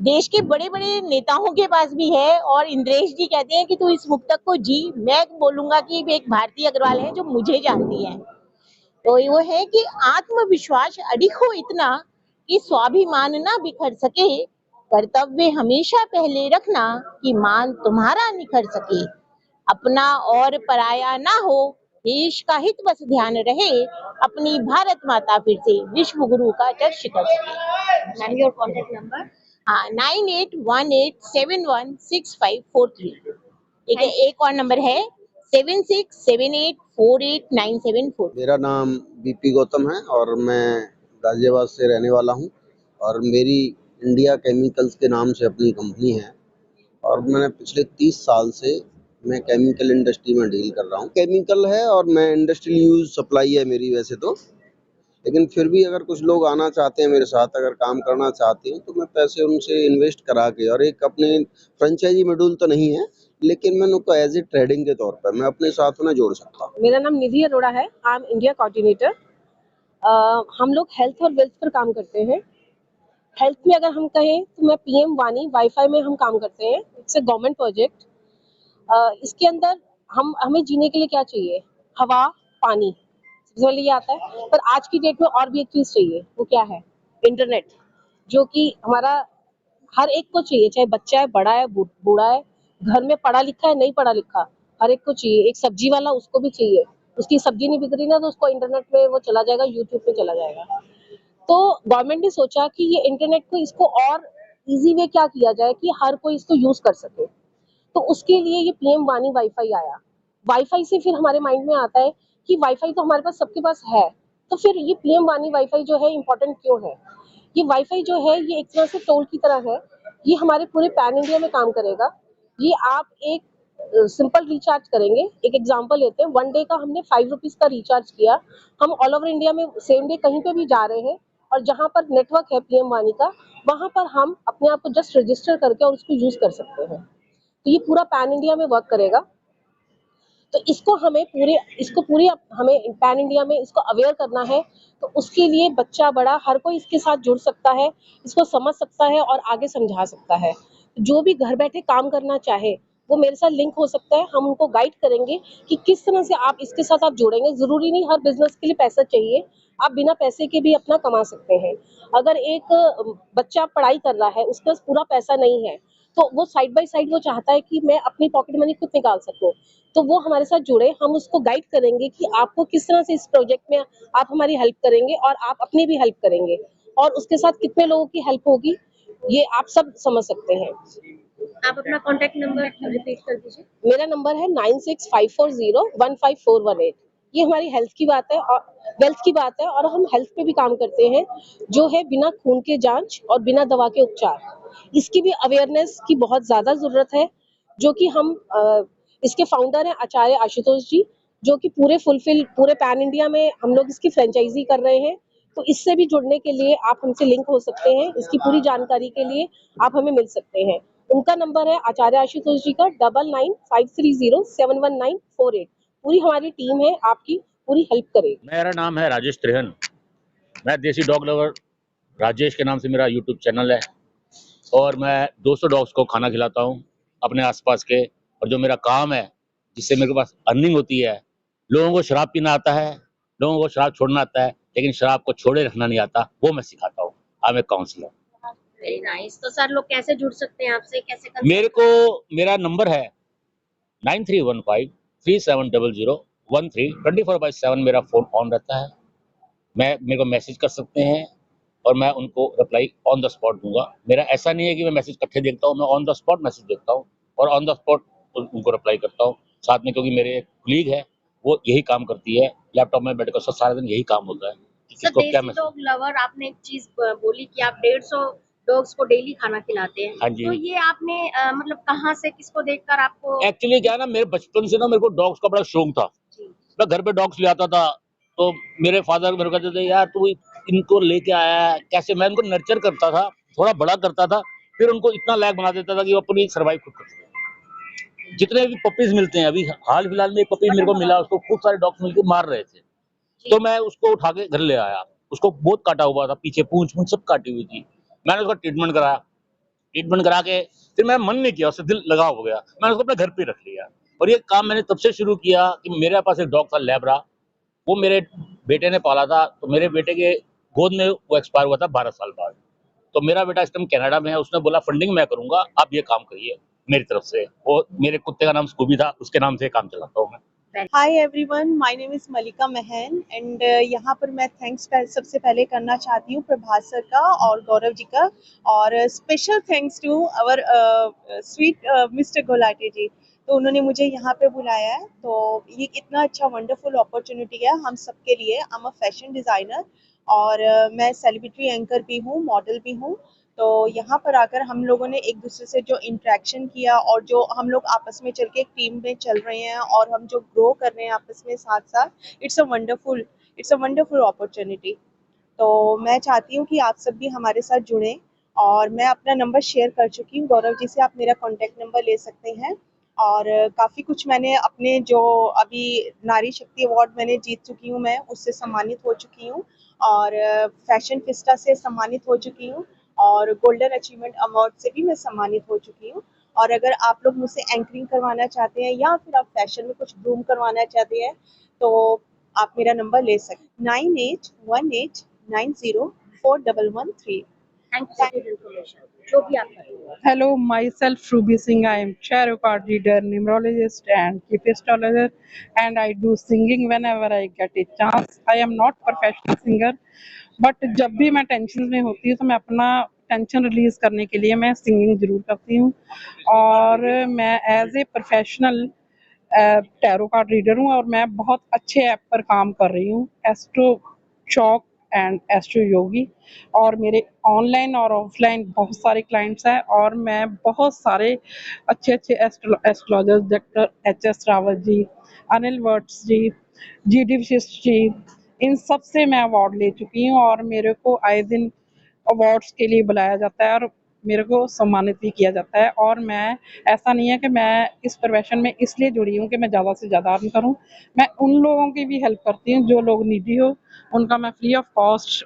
देश के बड़े बड़े नेताओं के पास भी है और इंद्रेश जी कहते हैं कि तू इस मुक्तक को जी। मैं बोलूंगा कि एक भारती अग्रवाल है जो मुझे जानती है, तो वो है कि आत्मविश्वास अडिग हो इतना कि स्वाभिमान ना बिखर सके, कर्तव्य हमेशा पहले रखना कि मान तुम्हारा निखर सके, अपना और पराया ना हो देश का हित बस ध्यान रहे, अपनी भारत माता फिर से विश्व गुरु का दर्श कर सके। Ma'am your contact number? हाँ, 9818716543। एक और नंबर है 7678489744। मेरा नाम बीपी गौतम है और मैं गाजियाबाद से रहने वाला हूं और मेरी इंडिया केमिकल्स के नाम से अपनी कंपनी है और मैंने पिछले 30 साल से मैं केमिकल इंडस्ट्री में डील कर रहा हूं। केमिकल है और मैं इंडस्ट्रियल यूज सप्लाई है मेरी वैसे तो, लेकिन फिर भी अगर कुछ लोग आना चाहते हैं मेरे साथ, अगर काम करना चाहते हैं तो मैं पैसे उनसे इन्वेस्ट करा के, और एक अपने फ्रेंचाइजी मॉड्यूल तो नहीं है लेकिन मैं उनको एज ए ट्रेडिंग के तौर पर मैं अपने साथ उन्हें जोड़ सकता हूँ। मेरा नाम निधि अरोड़ा है। I am India coordinator. हम लोग हेल्थ और वेल्थ पर काम करते हैं। हेल्थ में अगर हम कहें तो मैं पीएम वानी वाईफाई में हम काम करते हैं। It's a government project. इसके अंदर हमें जीने के लिए क्या चाहिए? हवा, पानी, सबसे पहले ये आता है। पर आज की डेट में और भी एक चीज चाहिए, वो क्या है? इंटरनेट, जो कि हमारा हर एक को चाहिए, चाहे बच्चा है, बड़ा है, बूढ़ा है, घर में पढ़ा लिखा है, नहीं पढ़ा लिखा, हर एक को चाहिए। एक सब्जी वाला, उसको भी चाहिए। उसकी सब्जी नहीं बिक रही ना, तो उसको इंटरनेट में वो चला जाएगा, यूट्यूब पे चला जाएगा। तो गवर्नमेंट ने सोचा कि ये इंटरनेट को इसको और इजी वे क्या किया जाए कि हर कोई इसको यूज कर सके। तो उसके लिए ये पीएम वानी वाईफाई आया। वाईफाई से फिर हमारे माइंड में आता है कि वाईफाई तो हमारे पास सबके पास है, तो फिर ये पीएम वानी वाईफाई जो है इम्पोर्टेंट क्यों है? ये वाईफाई जो है ये एक तरह से टोल की तरह है। ये हमारे पूरे पैन इंडिया में काम करेगा। ये आप एक सिंपल रिचार्ज करेंगे। एक एग्जांपल लेते हैं, 1 डे का हमने 5 रुपीज का रिचार्ज किया। हम ऑल ओवर इंडिया में सेम डे कहीं पे भी जा रहे हैं और जहाँ पर नेटवर्क है पीएम वानी का, वहाँ पर हम अपने आप को जस्ट रजिस्टर करके और उसको यूज कर सकते हैं। तो ये पूरा पैन इंडिया में वर्क करेगा। तो इसको हमें हमें पैन इंडिया में इसको अवेयर करना है। तो उसके लिए बच्चा बड़ा हर कोई इसके साथ जुड़ सकता है, इसको समझ सकता है और आगे समझा सकता है। जो भी घर बैठे काम करना चाहे वो मेरे साथ लिंक हो सकता है। हम उनको गाइड करेंगे कि किस तरह से आप इसके साथ आप जोड़ेंगे। जरूरी नहीं हर बिजनेस के लिए पैसा चाहिए, आप बिना पैसे के भी अपना कमा सकते हैं। अगर एक बच्चा पढ़ाई कर रहा है, उसके पास पूरा पैसा नहीं है, तो वो साइड बाय साइड वो चाहता है कि मैं अपनी पॉकेट मनी खुद निकाल सकूं, तो वो हमारे साथ जुड़े। हम उसको गाइड करेंगे कि आपको किस तरह से इस प्रोजेक्ट में आप हमारी हेल्प करेंगे और आप अपनी भी हेल्प करेंगे, और उसके साथ कितने लोगों की हेल्प होगी ये आप सब समझ सकते हैं। आप अपना कॉन्टैक्ट नंबर रिपीट कर दीजिए। मेरा नंबर है 9654015418। ये हमारी हेल्थ की बात है और वेल्थ की बात है, और हम हेल्थ पे भी काम करते हैं, जो है बिना खून के जांच और बिना दवा के उपचार। इसकी भी अवेयरनेस की बहुत ज्यादा जरूरत है, जो कि हम इसके फाउंडर हैं आचार्य आशुतोष जी, जो कि पूरे पैन इंडिया में हम लोग इसकी फ्रेंचाइजी कर रहे हैं। तो इससे भी जुड़ने के लिए आप हमसे लिंक हो सकते हैं। इसकी पूरी जानकारी के लिए आप हमें मिल सकते हैं। उनका नंबर है आचार्य आशुतोष जी का 9953071948। पूरी हमारी टीम है, आपकी पूरी हेल्प करेगी। मेरा नाम है राजेश त्रिहन। मैं देसी डॉग लवर राजेश के नाम से मेरा यूट्यूब चैनल है और मैं 200 डॉग्स को खाना खिलाता हूँ अपने आसपास के। और जो मेरा काम है जिससे मेरे पास अर्निंग होती है, लोगों को शराब पीना आता है, लोगों को शराब छोड़ना आता है, लेकिन शराब को छोड़े रखना नहीं आता, वो मैं सिखाता हूँ। I am a counsellor. Very nice. तो सर लोग कैसे जुड़ सकते हैं आपसे, कैसे कर मेरा नंबर है 9315370013। 24/7 मेरा फोन ऑन रहता है। मेरे को मैसेज कर सकते हैं और मैं उनको रिप्लाई ऑन द स्पॉट दूंगा। मेरा ऐसा नहीं है कि मैं मैसेज इकट्ठे देखता हूँ, मैं ऑन द स्पॉट मैसेज देखता हूँ और ऑन द स्पॉट उनको रिप्लाई करता हूँ। साथ में क्योंकि मेरे एक कलीग है, वो यही काम करती है, लैपटॉप में बैठकर सारा दिन यही काम होता है। सर देसी डॉग लवर, आपने एक चीज बोली कि आप 150 डॉग्स को डेली खाना खिलाते हैं। हाँ जी। तो ये आपने मतलब कहाँ से, किसको देखकर आपको? एक्चुअली क्या है ना, मेरे बचपन से ना मेरे को डॉग्स का बड़ा शौक था। मैं घर पे डॉग्स ले आता था, तो मेरे फादर मेरे को कहते थे, यार तू इनको लेके आया है कैसे? मैं उनको नर्चर करता था, थोड़ा बड़ा करता था, फिर उनको इतना लायक बना देता था कि वो अपनी सर्वाइव खुद कर सके। जितने भी पपीज मिलते हैं, अभी हाल फिलहाल में एक पपी मेरे को मिला, उसको खूब सारे डॉग्स मिलकर मार रहे थे, तो मैं उसको उठा के घर ले आया। उसको बहुत काटा हुआ था, पीछे पूंछ सब काटी हुई थी। मैंने उसका ट्रीटमेंट कराया। ट्रीटमेंट करा के फिर मैं मन नहीं किया, उससे दिल लगाव हो गया, मैंने उसको अपने घर पे रख लिया। और ये काम मैंने तब से शुरू किया कि मेरे पास एक डॉग था लैब्रा, वो मेरे बेटे ने पाला था। तो मेरे बेटे के गोद में वो एक्सपायर हुआ था 12 साल बाद। तो मेरा बेटा इस टाइम कनाडा में है, उसने बोला फंडिंग मैं करूंगा, आप ये काम करिए मेरी तरफ से। वो मेरे कुत्ते का नाम स्कूबी था, उसके नाम से काम चलाता हूँ मैं। Hi everyone, my name is Malika Mahan and यहाँ पर मैं थैंक्स सबसे पहले करना चाहती हूँ प्रभात सर का और गौरव जी का, और special thanks to our sweet mister Golate ji. तो उन्होंने मुझे यहाँ पे बुलाया है, तो ये इतना अच्छा वंडरफुल अपॉर्चुनिटी है हम सबके लिए। I am a fashion designer और मैं सेलिब्रिटी एंकर भी हूँ, मॉडल भी हूँ। तो यहाँ पर आकर हम लोगों ने एक दूसरे से जो इंटरेक्शन किया और जो हम लोग आपस में चल के एक टीम में चल रहे हैं और हम जो ग्रो कर रहे हैं आपस में साथ साथ, इट्स अ वंडरफुल अपॉर्चुनिटी। तो मैं चाहती हूँ कि आप सब भी हमारे साथ जुड़ें, और मैं अपना नंबर शेयर कर चुकी हूँ गौरव जी से, आप मेरा कॉन्टैक्ट नंबर ले सकते हैं। और काफ़ी कुछ मैंने अपने जो अभी नारी शक्ति अवार्ड मैंने जीत चुकी हूँ, मैं उससे सम्मानित हो चुकी हूँ, और फैशन फिस्टा से सम्मानित हो चुकी हूँ, और गोल्डन अचीवमेंट अवार्ड से भी मैं सम्मानित हो चुकी हूँ। और अगर आप लोग मुझसे एंकरिंग करवाना चाहते हैं या फिर आप फैशन में कुछ ग्रूम करवाना चाहते हैं, तो आप मेरा नंबर ले सकते 9818904113। जो भी आप करें। Hello, myself Ruby Singh. I am tarot card reader, numerologist, and chief astrologer, and I do singing whenever I get a chance. I am not professional singer, but जब भी मैं टेंशन में होती हूँ तो मैं अपना टेंशन रिलीज करने के लिए मैं सिंगिंग जरूर करती हूँ। और मैं as a professional tarot card reader हूँ और मैं बहुत अच्छे ऐप पर काम कर रही हूँ, एस्ट्रो चॉक एंड एस्ट्रो योगी। और मेरे ऑनलाइन और ऑफलाइन बहुत सारे क्लाइंट्स हैं और मैं बहुत सारे अच्छे अच्छे astrologers, doctor HS. Rawat ji, Anil Vats ji D Vashishtha ji, इन सब से मैं अवार्ड ले चुकी हूँ और मेरे को आए दिन अवार्ड्स के लिए बुलाया जाता है और मेरे को सम्मानित भी किया जाता है। और मैं, ऐसा नहीं है कि मैं इस प्रोफेशन में इसलिए जुड़ी हूँ कि मैं ज़्यादा से ज़्यादा अर्न करूँ, मैं उन लोगों की भी हेल्प करती हूँ जो लोग नीडी हो, उनका मैं फ्री ऑफ कॉस्ट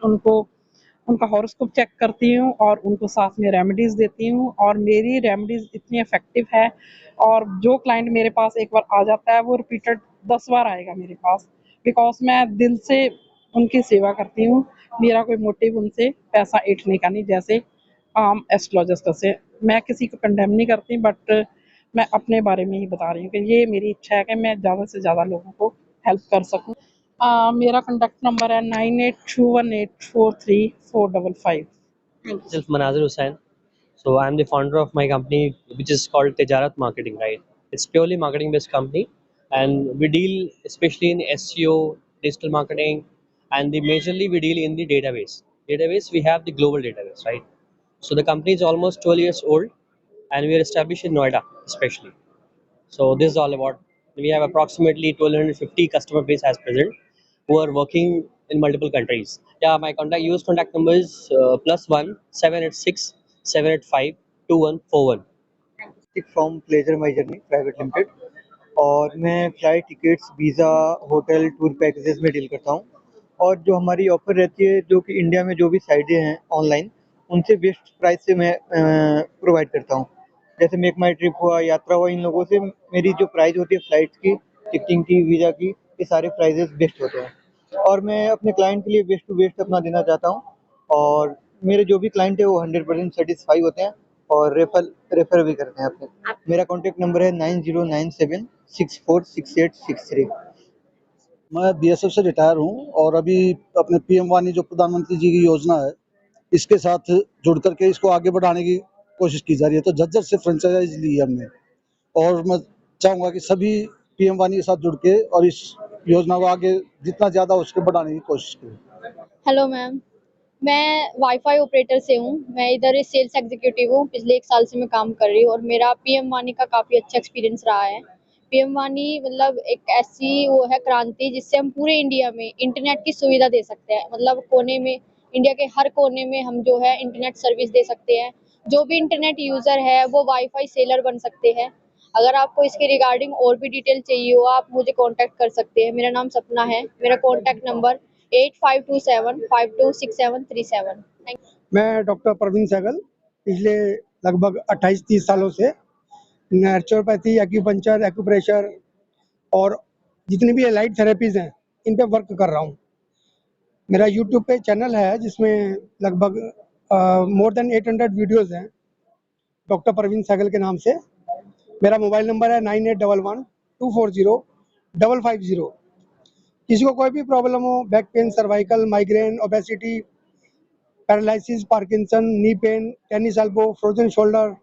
उनका हॉरोस्कोप चेक करती हूँ और उनको साथ में रेमेडीज़ देती हूँ। और मेरी रेमेडीज़ इतनी इफ़ेक्टिव है और जो क्लाइंट मेरे पास एक बार आ जाता है वो रिपीटेड 10 बार आएगा मेरे पास, बिकॉज मैं दिल से उनकी सेवा करती हूँ। मेरा कोई मोटिव उनसे पैसा ऐंठने का नहीं, जैसे आम एस्ट्रोलॉजर्स का से। मैं किसी को कंडेम नहीं करती, बट मैं अपने बारे में ही बता रही हूँ कि ये मेरी इच्छा है कि मैं ज़्यादा से ज़्यादा लोगों को हेल्प कर सकूँ। मेरा कॉन्टैक्ट नंबर है 9821843455। Myself Manazir Hussain. So I'm the founder of my company, which is called Tejarat Marketing. Right, it's purely marketing-based company, and we deal especially in SEO, digital marketing, and majorly we deal in the database. Database, we have the global database, right? So the company is almost 12 years old, and we are established in Noida, especially. So this is all about. We have approximately 1,250 customer base as present, who are working in multiple countries. Yeah, my US contact number is +1 786 785 2141. From pleasure my journey private limited, और मैं flight tickets, visa, hotel, tour packages में डील करता हूँ। और जो हमारी ऑफ़र रहती है, जो कि इंडिया में जो भी साइटें हैं ऑनलाइन, उनसे बेस्ट प्राइस से मैं प्रोवाइड करता हूँ। जैसे मेक माई ट्रिप हुआ, यात्रा हुआ, इन लोगों से मेरी जो प्राइस होती है फ्लाइट्स की, टिकटिंग की, वीज़ा की, ये सारे प्राइजेस बेस्ट होते हैं और मैं अपने क्लाइंट के लिए बेस्ट टू बेस्ट अपना देना चाहता हूँ। और मेरे जो भी क्लाइंट है वो 100% सेटिस्फाई होते हैं और रेफर भी करते हैं अपने। मेरा कॉन्टैक्ट नंबर है 9097646863। मैं बीएसएफ से रिटायर हूँ और अभी अपने पीएम वानी जो प्रधानमंत्री जी की योजना है, इसके साथ जुड़ करके इसको आगे बढ़ाने की कोशिश की जा रही है। तो झज्जर से फ्रेंचाइज ली है हमने और मैं चाहूँगा कि सभी पीएम वानी के साथ जुड़ के और इस योजना को आगे जितना ज़्यादा उसके बढ़ाने की कोशिश करें। हेलो मैम, मैं वाईफाई ऑपरेटर से हूँ। मैं इधर सेल्स एग्जीक्यूटिव हूँ। पिछले 1 साल से मैं काम कर रही हूँ और मेरा पीएम वानी का काफ़ी अच्छा एक्सपीरियंस रहा है। पीएम वानी मतलब एक ऐसी वो है क्रांति, जिससे हम पूरे इंडिया में इंटरनेट की सुविधा दे सकते हैं। मतलब कोने में, इंडिया के हर कोने में हम जो है इंटरनेट सर्विस दे सकते हैं। जो भी इंटरनेट यूज़र है वो वाईफाई सेलर बन सकते हैं। अगर आपको इसके रिगार्डिंग और भी डिटेल चाहिए हो, आप मुझे कॉन्टैक्ट कर सकते हैं। मेरा नाम सपना है। मेरा कॉन्टैक्ट नंबर 8527526737। Thank you. मैं डॉक्टर प्रवीण सहगल पिछले लगभग 28-30 सालों से नेचुरोपैथी, एक्यूपंक्चर, एक्यूप्रेशर और जितनी भी एलाइड थेरेपीज़ हैं, इन पे वर्क कर रहा हूँ। मेरा यूट्यूब पे चैनल है जिसमें लगभग मोर देन 800 वीडियोज़ हैं डॉक्टर प्रवीण सहगल के नाम से। मेरा मोबाइल नंबर है 9811240240 550। किसी को कोई भी प्रॉब्लम हो, back pain, cervical, migraine, obesity, paralysis, Parkinson, knee pain, tennis elbow, frozen shoulder,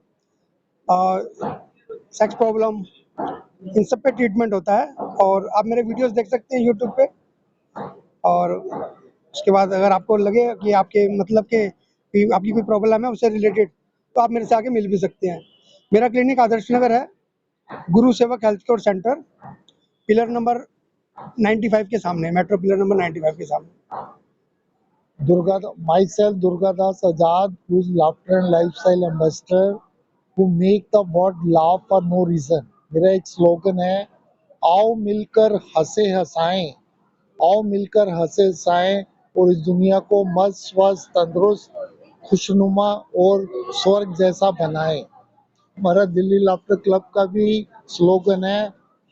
sex problem, इन सब पे ट्रीटमेंट होता है। और आप मेरे वीडियोस देख सकते हैं यूट्यूब पे। और उसके बाद अगर आपको लगे कि आपके मतलब के कि आपकी कोई प्रॉब्लम है उससे रिलेटेड, तो आप मेरे से आके मिल भी सकते हैं। मेरा क्लिनिक आदर्श नगर है, गुरु सेवक health care centre, pillar number 95 के सामने, मेट्रो पिलर नंबर 95 के सामने। Myself Durgadas Azad, who's laughter and lifestyle ambassador, who make the world laugh for no reason. मेरा एक स्लोगन है, आओ मिलकर हंसे हंसाएं, आओ मिलकर हंसे हंसाएं और इस दुनिया को मस्त स्वस्थ तंदुरुस्त खुशनुमा और स्वर्ग जैसा बनाएं। हमारा दिल्ली लाफ्टर क्लब का भी स्लोगन है,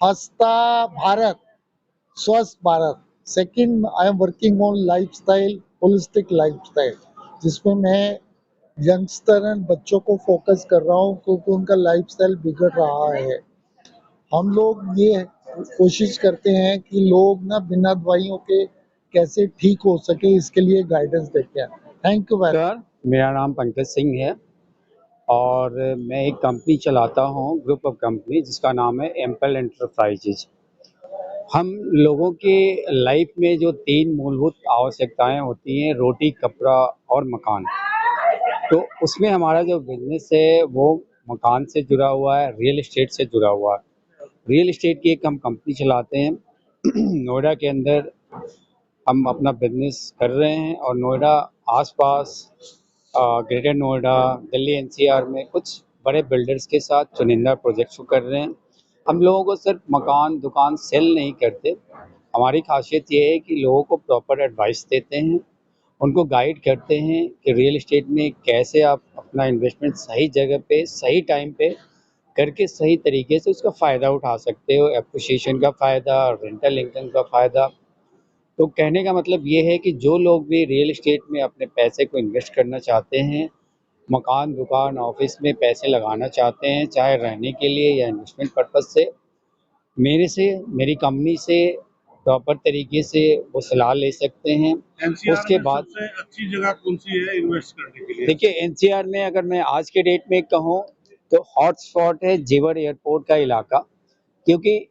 हंसता भारत स्वस्थ Bharat. Second, I am working on lifestyle, holistic lifestyle, जिसमें मैं यंगस्टर एंड बच्चों को फोकस कर रहा हूँ क्योंकि उनका लाइफस्टाइल बिगड़ रहा है। हम लोग ये कोशिश करते हैं कि लोग ना बिना दवाइयों के कैसे ठीक हो सके, इसके लिए गाइडेंस देते हैं। Thank you very much. मेरा नाम पंकज सिंह है और मैं एक कंपनी चलाता हूँ, ग्रुप ऑफ कंपनी, जिसका नाम है एम्पल एंटरप्राइजेज। हम लोगों के लाइफ में जो 3 मूलभूत आवश्यकताएं होती हैं, रोटी, कपड़ा और मकान, तो उसमें हमारा जो बिजनेस है वो मकान से जुड़ा हुआ है, रियल एस्टेट से जुड़ा हुआ है। रियल एस्टेट की एक हम कंपनी चलाते हैं नोएडा के अंदर हम अपना बिजनेस कर रहे हैं और नोएडा आसपास ग्रेटर नोएडा, दिल्ली एनसीआर में कुछ बड़े बिल्डर्स के साथ चुनिंदा प्रोजेक्ट्स को कर रहे हैं। हम लोगों को सिर्फ मकान दुकान सेल नहीं करते, हमारी खासियत ये है कि लोगों को प्रॉपर एडवाइस देते हैं, उनको गाइड करते हैं कि रियल एस्टेट में कैसे आप अपना इन्वेस्टमेंट सही जगह पे सही टाइम पे करके सही तरीके से उसका फ़ायदा उठा सकते हो, एप्रिसिएशन का फ़ायदा, रेंटल इनकम का फ़ायदा। तो कहने का मतलब ये है कि जो लोग भी रियल एस्टेट में अपने पैसे को इन्वेस्ट करना चाहते हैं, मकान दुकान ऑफिस में पैसे लगाना चाहते हैं, चाहे रहने के लिए या इन्वेस्टमेंट पर्पज़ से, मेरे से, मेरी कंपनी से प्रॉपर तरीके से वो सलाह ले सकते हैं। उसके बाद सबसे अच्छी जगह कौन सी है इन्वेस्ट करने के लिए? देखिए, एनसीआर में अगर मैं आज के डेट में कहूँ तो हॉट स्पॉट है जेवर एयरपोर्ट का इलाका, क्योंकि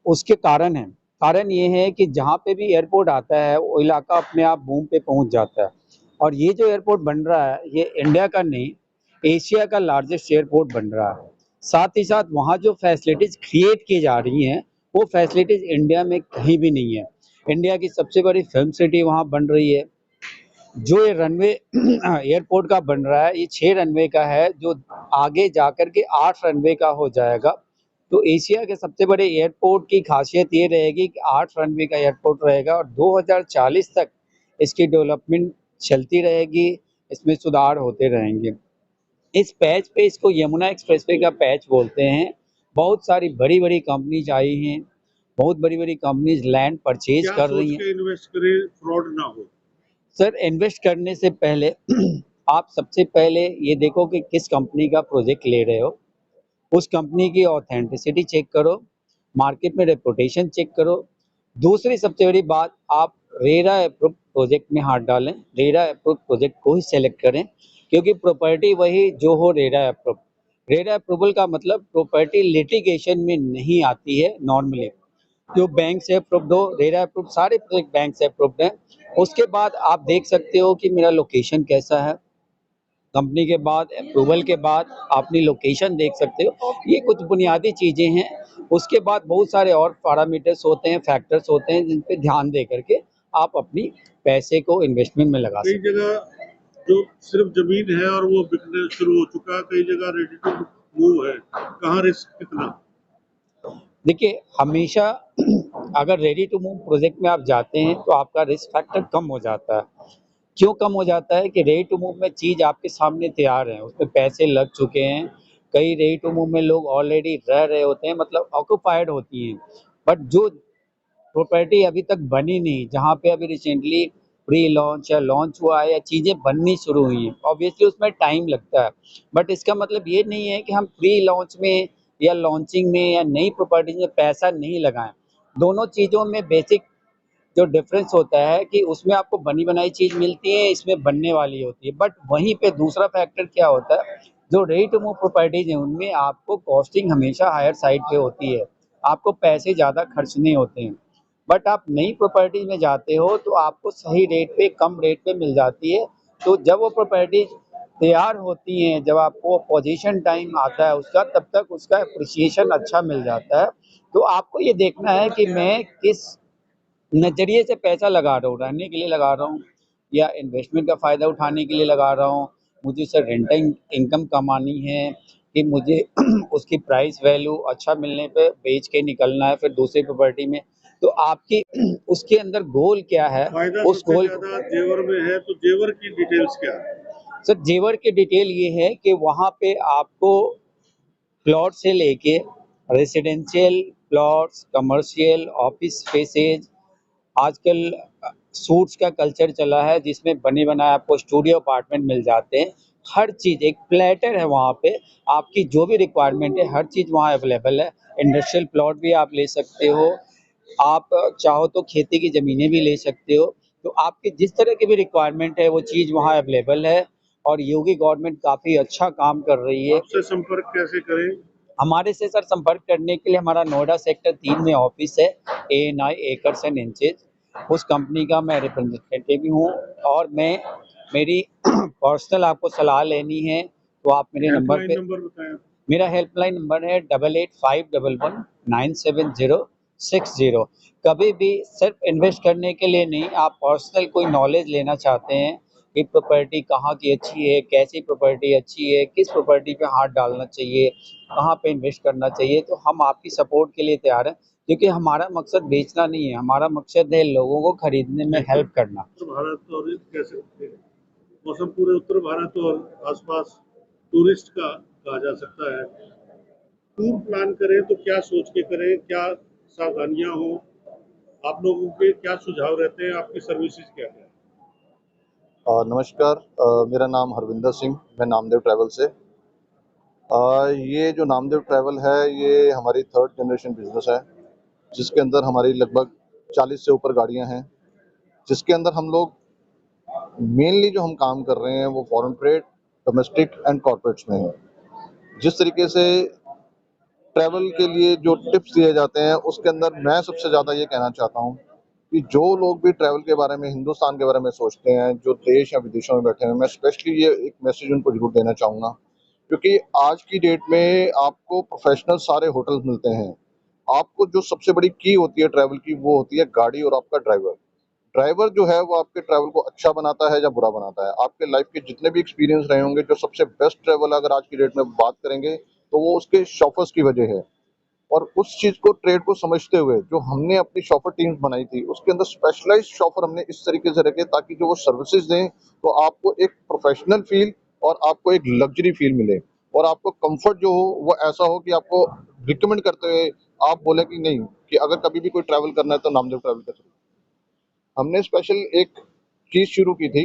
उसके कारण ये है कि जहाँ पे भी एयरपोर्ट आता है वो इलाका अपने आप बूम पे पहुँच जाता है। और ये जो एयरपोर्ट बन रहा है ये इंडिया का नहीं, एशिया का लार्जेस्ट एयरपोर्ट बन रहा है। साथ ही साथ वहाँ जो फैसिलिटीज़ क्रिएट की जा रही हैं वो फैसिलिटीज़ इंडिया में कहीं भी नहीं है। इंडिया की सबसे बड़ी फिल्म सिटी वहाँ बन रही है। जो ये रनवे एयरपोर्ट का बन रहा है ये 6 रनवे का है, जो आगे जाकर के 8 रनवे का हो जाएगा। तो एशिया के सबसे बड़े एयरपोर्ट की खासियत ये रहेगी कि 8 रनवे का एयरपोर्ट रहेगा और 2040 तक इसकी डेवलपमेंट चलती रहेगी, इसमें सुधार होते रहेंगे। इस पैच पे, इसको यमुना एक्सप्रेसवे का पैच बोलते हैं, बहुत सारी बड़ी-बड़ी कंपनीज आई हैं, बहुत बड़ी-बड़ी कंपनीज लैंड परचेज कर रही हैं। क्या सोच के इन्वेस्ट करें, फ्रॉड ना हो? सर, इन्वेस्ट करने से पहले आप सबसे पहले ये देखो कि किस कंपनी का प्रोजेक्ट ले रहे हो, उस कंपनी की ऑथेंटिसिटी चेक करो, मार्केट में रेपुटेशन चेक करो। दूसरी सबसे बड़ी बात, आप रेरा अप्रूव प्रोजेक्ट में हाथ डालें, रेरा अप्रूव प्रोजेक्ट को ही सेलेक्ट करें, क्योंकि प्रॉपर्टी वही जो हो रेरा अप्रूव। रेरा अप्रूवल का मतलब प्रॉपर्टी लिटिगेशन में नहीं आती है नॉर्मली, जो बैंक से अप्रूव्ड हो, रेरा अप्रूव सारे प्रोजेक्ट बैंक से अप्रूव्ड हैं। उसके बाद आप देख सकते हो कि मेरा लोकेशन कैसा है, कंपनी के बाद अप्रूवल के बाद अपनी लोकेशन देख सकते हो, ये कुछ बुनियादी चीज़ें हैं। उसके बाद बहुत सारे और पैरामीटर्स होते हैं, फैक्टर्स होते हैं जिन पे ध्यान दे करके आप अपनी पैसे को इन्वेस्टमेंट में लगा कई सकते हैं। जगह जो सिर्फ जमीन है और वो बिकने शुरू हो चुका है, कई जगह रेडी टू मूव है, कहाँ रिस्क कितना? देखिए, हमेशा अगर रेडी टू मूव प्रोजेक्ट में आप जाते हैं तो आपका रिस्क फैक्टर कम हो जाता है। क्यों कम हो जाता है कि रेडी टू मूव में चीज़ आपके सामने तैयार है, उसमें पैसे लग चुके हैं, कई रेडी टू मूव में लोग ऑलरेडी रह रहे होते हैं, मतलब ऑक्यूपाइड होती हैं। बट जो प्रॉपर्टी अभी तक बनी नहीं, जहाँ पे अभी रिसेंटली प्री लॉन्च या लॉन्च हुआ है या चीज़ें बननी शुरू हुई हैं, ऑब्वियसली उसमें टाइम लगता है। बट इसका मतलब ये नहीं है कि हम प्री लॉन्च में या लॉन्चिंग में या नई प्रॉपर्टी में पैसा नहीं लगाएं। दोनों चीज़ों में बेसिक जो डिफरेंस होता है कि उसमें आपको बनी बनाई चीज़ मिलती है, इसमें बनने वाली होती है। बट वहीं पे दूसरा फैक्टर क्या होता है, जो रेडी टू मूव प्रॉपर्टीज़ हैं उनमें आपको कॉस्टिंग हमेशा हायर साइड पे होती है, आपको पैसे ज़्यादा खर्चने होते हैं। बट आप नई प्रॉपर्टीज़ में जाते हो तो आपको सही रेट पे, कम रेट पे मिल जाती है। तो जब वो प्रॉपर्टीज़ तैयार होती हैं, जब आपको पोजीशन टाइम आता है उसका, तब तक उसका एप्रिसिएशन अच्छा मिल जाता है। तो आपको ये देखना है कि मैं किस नज़रिए से पैसा लगा रहा हूँ, रहने के लिए लगा रहा हूँ या इन्वेस्टमेंट का फ़ायदा उठाने के लिए लगा रहा हूँ, मुझे उससे रेंटिंग इनकम कमानी है कि मुझे उसकी प्राइस वैल्यू अच्छा मिलने पे बेच के निकलना है फिर दूसरी प्रॉपर्टी में। तो आपकी उसके अंदर गोल क्या है, फायदा उस सबसे गोल ज्यादा जेवर में है, तो जेवर की डिटेल्स क्या है? सर जेवर की डिटेल ये है कि वहाँ पे आपको प्लॉट से लेके residential plots, commercial, office spaces, आजकल सूट्स का कल्चर चला है जिसमें बने बनाए आपको स्टूडियो अपार्टमेंट मिल जाते हैं। हर चीज़ एक प्लेटर है वहाँ पे, आपकी जो भी रिक्वायरमेंट है हर चीज़ वहाँ अवेलेबल है। इंडस्ट्रियल प्लॉट भी आप ले सकते हो, आप चाहो तो खेती की ज़मीनें भी ले सकते हो। तो आपकी जिस तरह की भी रिक्वायरमेंट है वो चीज़ वहाँ अवेलेबल है और योगी गवर्नमेंट काफ़ी अच्छा काम कर रही है। आपसे संपर्क कैसे करें? हमारे से सर संपर्क करने के लिए हमारा नोएडा सेक्टर 3 में ऑफिस है, ANI एकर्स एंड इंचेस। उस कंपनी का मैं रिप्रेजेंटेटिव भी हूँ और मेरी पर्सनल आपको सलाह लेनी है तो आप मेरे नंबर हेल्पलाइन पे, नंबर बताएं। मेरा हेल्पलाइन नंबर है 8851197060। कभी भी सिर्फ इन्वेस्ट करने के लिए नहीं, आप पर्सनल कोई नॉलेज लेना चाहते हैं कि प्रॉपर्टी कहाँ की अच्छी है, कैसी प्रॉपर्टी अच्छी है, किस प्रॉपर्टी पे हाथ डालना चाहिए, कहाँ पे इन्वेस्ट करना चाहिए, तो हम आपकी सपोर्ट के लिए तैयार हैं। क्योंकि हमारा मकसद बेचना नहीं है, हमारा मकसद है लोगों को खरीदने में हेल्प करना। उत्तर भारत और कह सकते हैं मौसम पूरे उत्तर भारत और आसपास टूरिस्ट का कहा जा सकता है। टूर प्लान करें तो क्या सोच के करें, क्या सावधानियां हो, आप लोगों के क्या सुझाव रहते हैं, आपकी सर्विसेज क्या है? नमस्कार, मेरा नाम हरविंदर सिंह, मैं नामदेव ट्रैवल से। ये जो नामदेव ट्रैवल है ये हमारी थर्ड जनरेशन बिजनेस है, जिसके अंदर हमारी लगभग 40 से ऊपर गाड़ियां हैं, जिसके अंदर हम लोग मेनली जो हम काम कर रहे हैं वो foreign trade, domestic and corporates में है। जिस तरीके से ट्रैवल के लिए जो टिप्स दिए जाते हैं उसके अंदर मैं सबसे ज़्यादा ये कहना चाहता हूँ कि जो लोग भी ट्रैवल के बारे में, हिंदुस्तान के बारे में सोचते हैं, जो देश या विदेशों में बैठे हैं, मैं स्पेशली ये एक मैसेज उनको जरूर देना चाहूँगा, क्योंकि आज की डेट में आपको प्रोफेशनल सारे होटल्स मिलते हैं। आपको जो सबसे बड़ी की होती है ट्रैवल की, वो होती है गाड़ी और आपका ड्राइवर। ड्राइवर जो है वो आपके ट्रैवल को अच्छा बनाता है या बुरा बनाता है। आपके लाइफ के जितने भी एक्सपीरियंस रहे होंगे, जो सबसे बेस्ट ट्रैवल अगर आज की डेट में बात करेंगे तो वो उसके शॉफर्स की वजह है। और उस चीज़ को, ट्रेड को समझते हुए जो हमने अपनी शॉफर टीम्स बनाई थी, उसके अंदर स्पेशलाइज्ड शॉफर हमने इस तरीके से रखे ताकि जो वो सर्विसेज दें तो आपको एक प्रोफेशनल फील और आपको एक लग्जरी फील मिले और आपको कंफर्ट जो हो वो ऐसा हो कि आपको रिकमेंड करते हुए आप बोले कि नहीं, कि अगर कभी भी कोई ट्रैवल करना है तो नामदेव ट्रैवल के थ्रू। हमने स्पेशल एक चीज़ शुरू की थी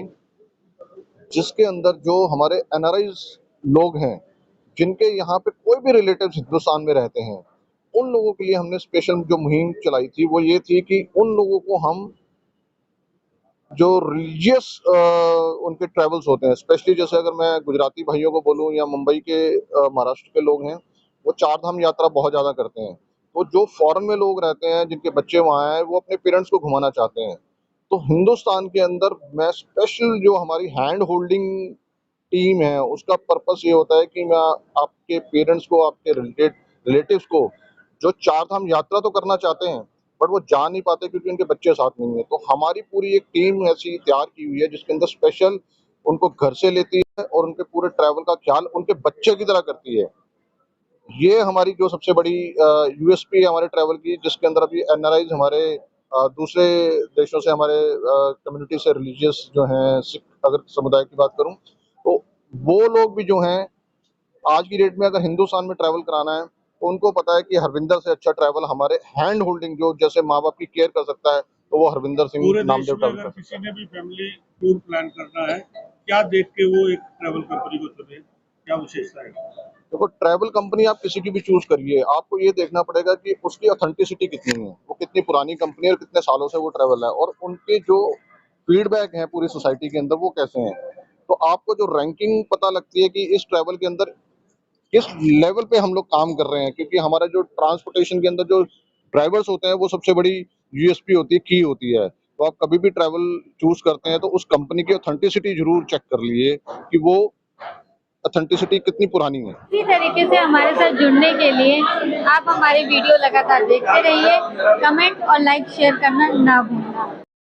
जिसके अंदर जो हमारे एनआरआईज लोग हैं, जिनके यहाँ पे कोई भी रिलेटिव्स हिंदुस्तान में रहते हैं, उन लोगों के लिए हमने स्पेशल जो मुहिम चलाई थी वो ये थी कि उन लोगों को हम जो रिलीजियस उनके ट्रैवल्स होते हैं, स्पेशली जैसे अगर मैं गुजराती भाइयों को बोलूँ या मुंबई के महाराष्ट्र के लोग हैं, वो चार धाम यात्रा बहुत ज़्यादा करते हैं। तो जो फॉरेन में लोग रहते हैं, जिनके बच्चे वहाँ हैं, वो अपने पेरेंट्स को घुमाना चाहते हैं। तो हिंदुस्तान के अंदर मैं स्पेशल जो हमारी हैंड होल्डिंग टीम है, उसका पर्पस ये होता है कि मैं आपके पेरेंट्स को, आपके रिलेटिव्स को जो चार धाम यात्रा तो करना चाहते हैं बट वो जा नहीं पाते क्योंकि उनके बच्चे साथ नहीं है, तो हमारी पूरी एक टीम ऐसी तैयार की हुई है जिसके अंदर स्पेशल उनको घर से लेती है और उनके पूरे ट्रैवल का ख्याल उनके बच्चे की तरह करती है। ये हमारी जो सबसे बड़ी यूएसपी है हमारे ट्रैवल की, जिसके अंदर अभी एनआरआईज हमारे दूसरे देशों से, हमारे कम्युनिटी से, रिलीजियस जो हैं, सिख अगर समुदाय की बात करूं, तो वो लोग भी जो हैं आज की डेट में अगर हिंदुस्तान में ट्रैवल कराना है तो उनको पता है कि हरविंदर से अच्छा ट्रैवल हमारे हैंड होल्डिंग जो जैसे माँ बाप की केयर कर सकता है, तो वो हरविंदर सिंह पूरे देश नामदेव में ट्रैवल अगर कर किसी ने भी फैमिली टूर प्लान करना है, क्या देख के वो एक ट्रैवल कंपनी को चुने, क्या विशेषता है? देखो, ट्रैवल कंपनी आप किसी की भी चूज करिए, आपको ये देखना पड़ेगा कि उसकी ऑथेंटिसिटी कितनी है, वो कितनी पुरानी कंपनी है और कितने सालों से वो ट्रैवल है, और उनके जो फीडबैक है पूरी सोसाइटी के अंदर वो कैसे हैं। तो आपको जो रैंकिंग पता लगती है कि इस ट्रैवल के अंदर किस लेवल पे हम लोग काम कर रहे हैं, क्योंकि हमारा जो ट्रांसपोर्टेशन के अंदर जो ड्राइवर्स होते हैं वो सबसे बड़ी यूएसपी होती है, की होती है। तो आप कभी भी ट्रैवल चूज करते हैं तो उस कंपनी की ऑथेंटिसिटी जरूर चेक कर लीजिए कि वो ऑथेंटिसिटी कितनी पुरानी है। इसी तरीके से हमारे साथ जुड़ने के लिए आप हमारे वीडियो लगातार देखते रहिए, कमेंट और लाइक शेयर करना ना भूलें।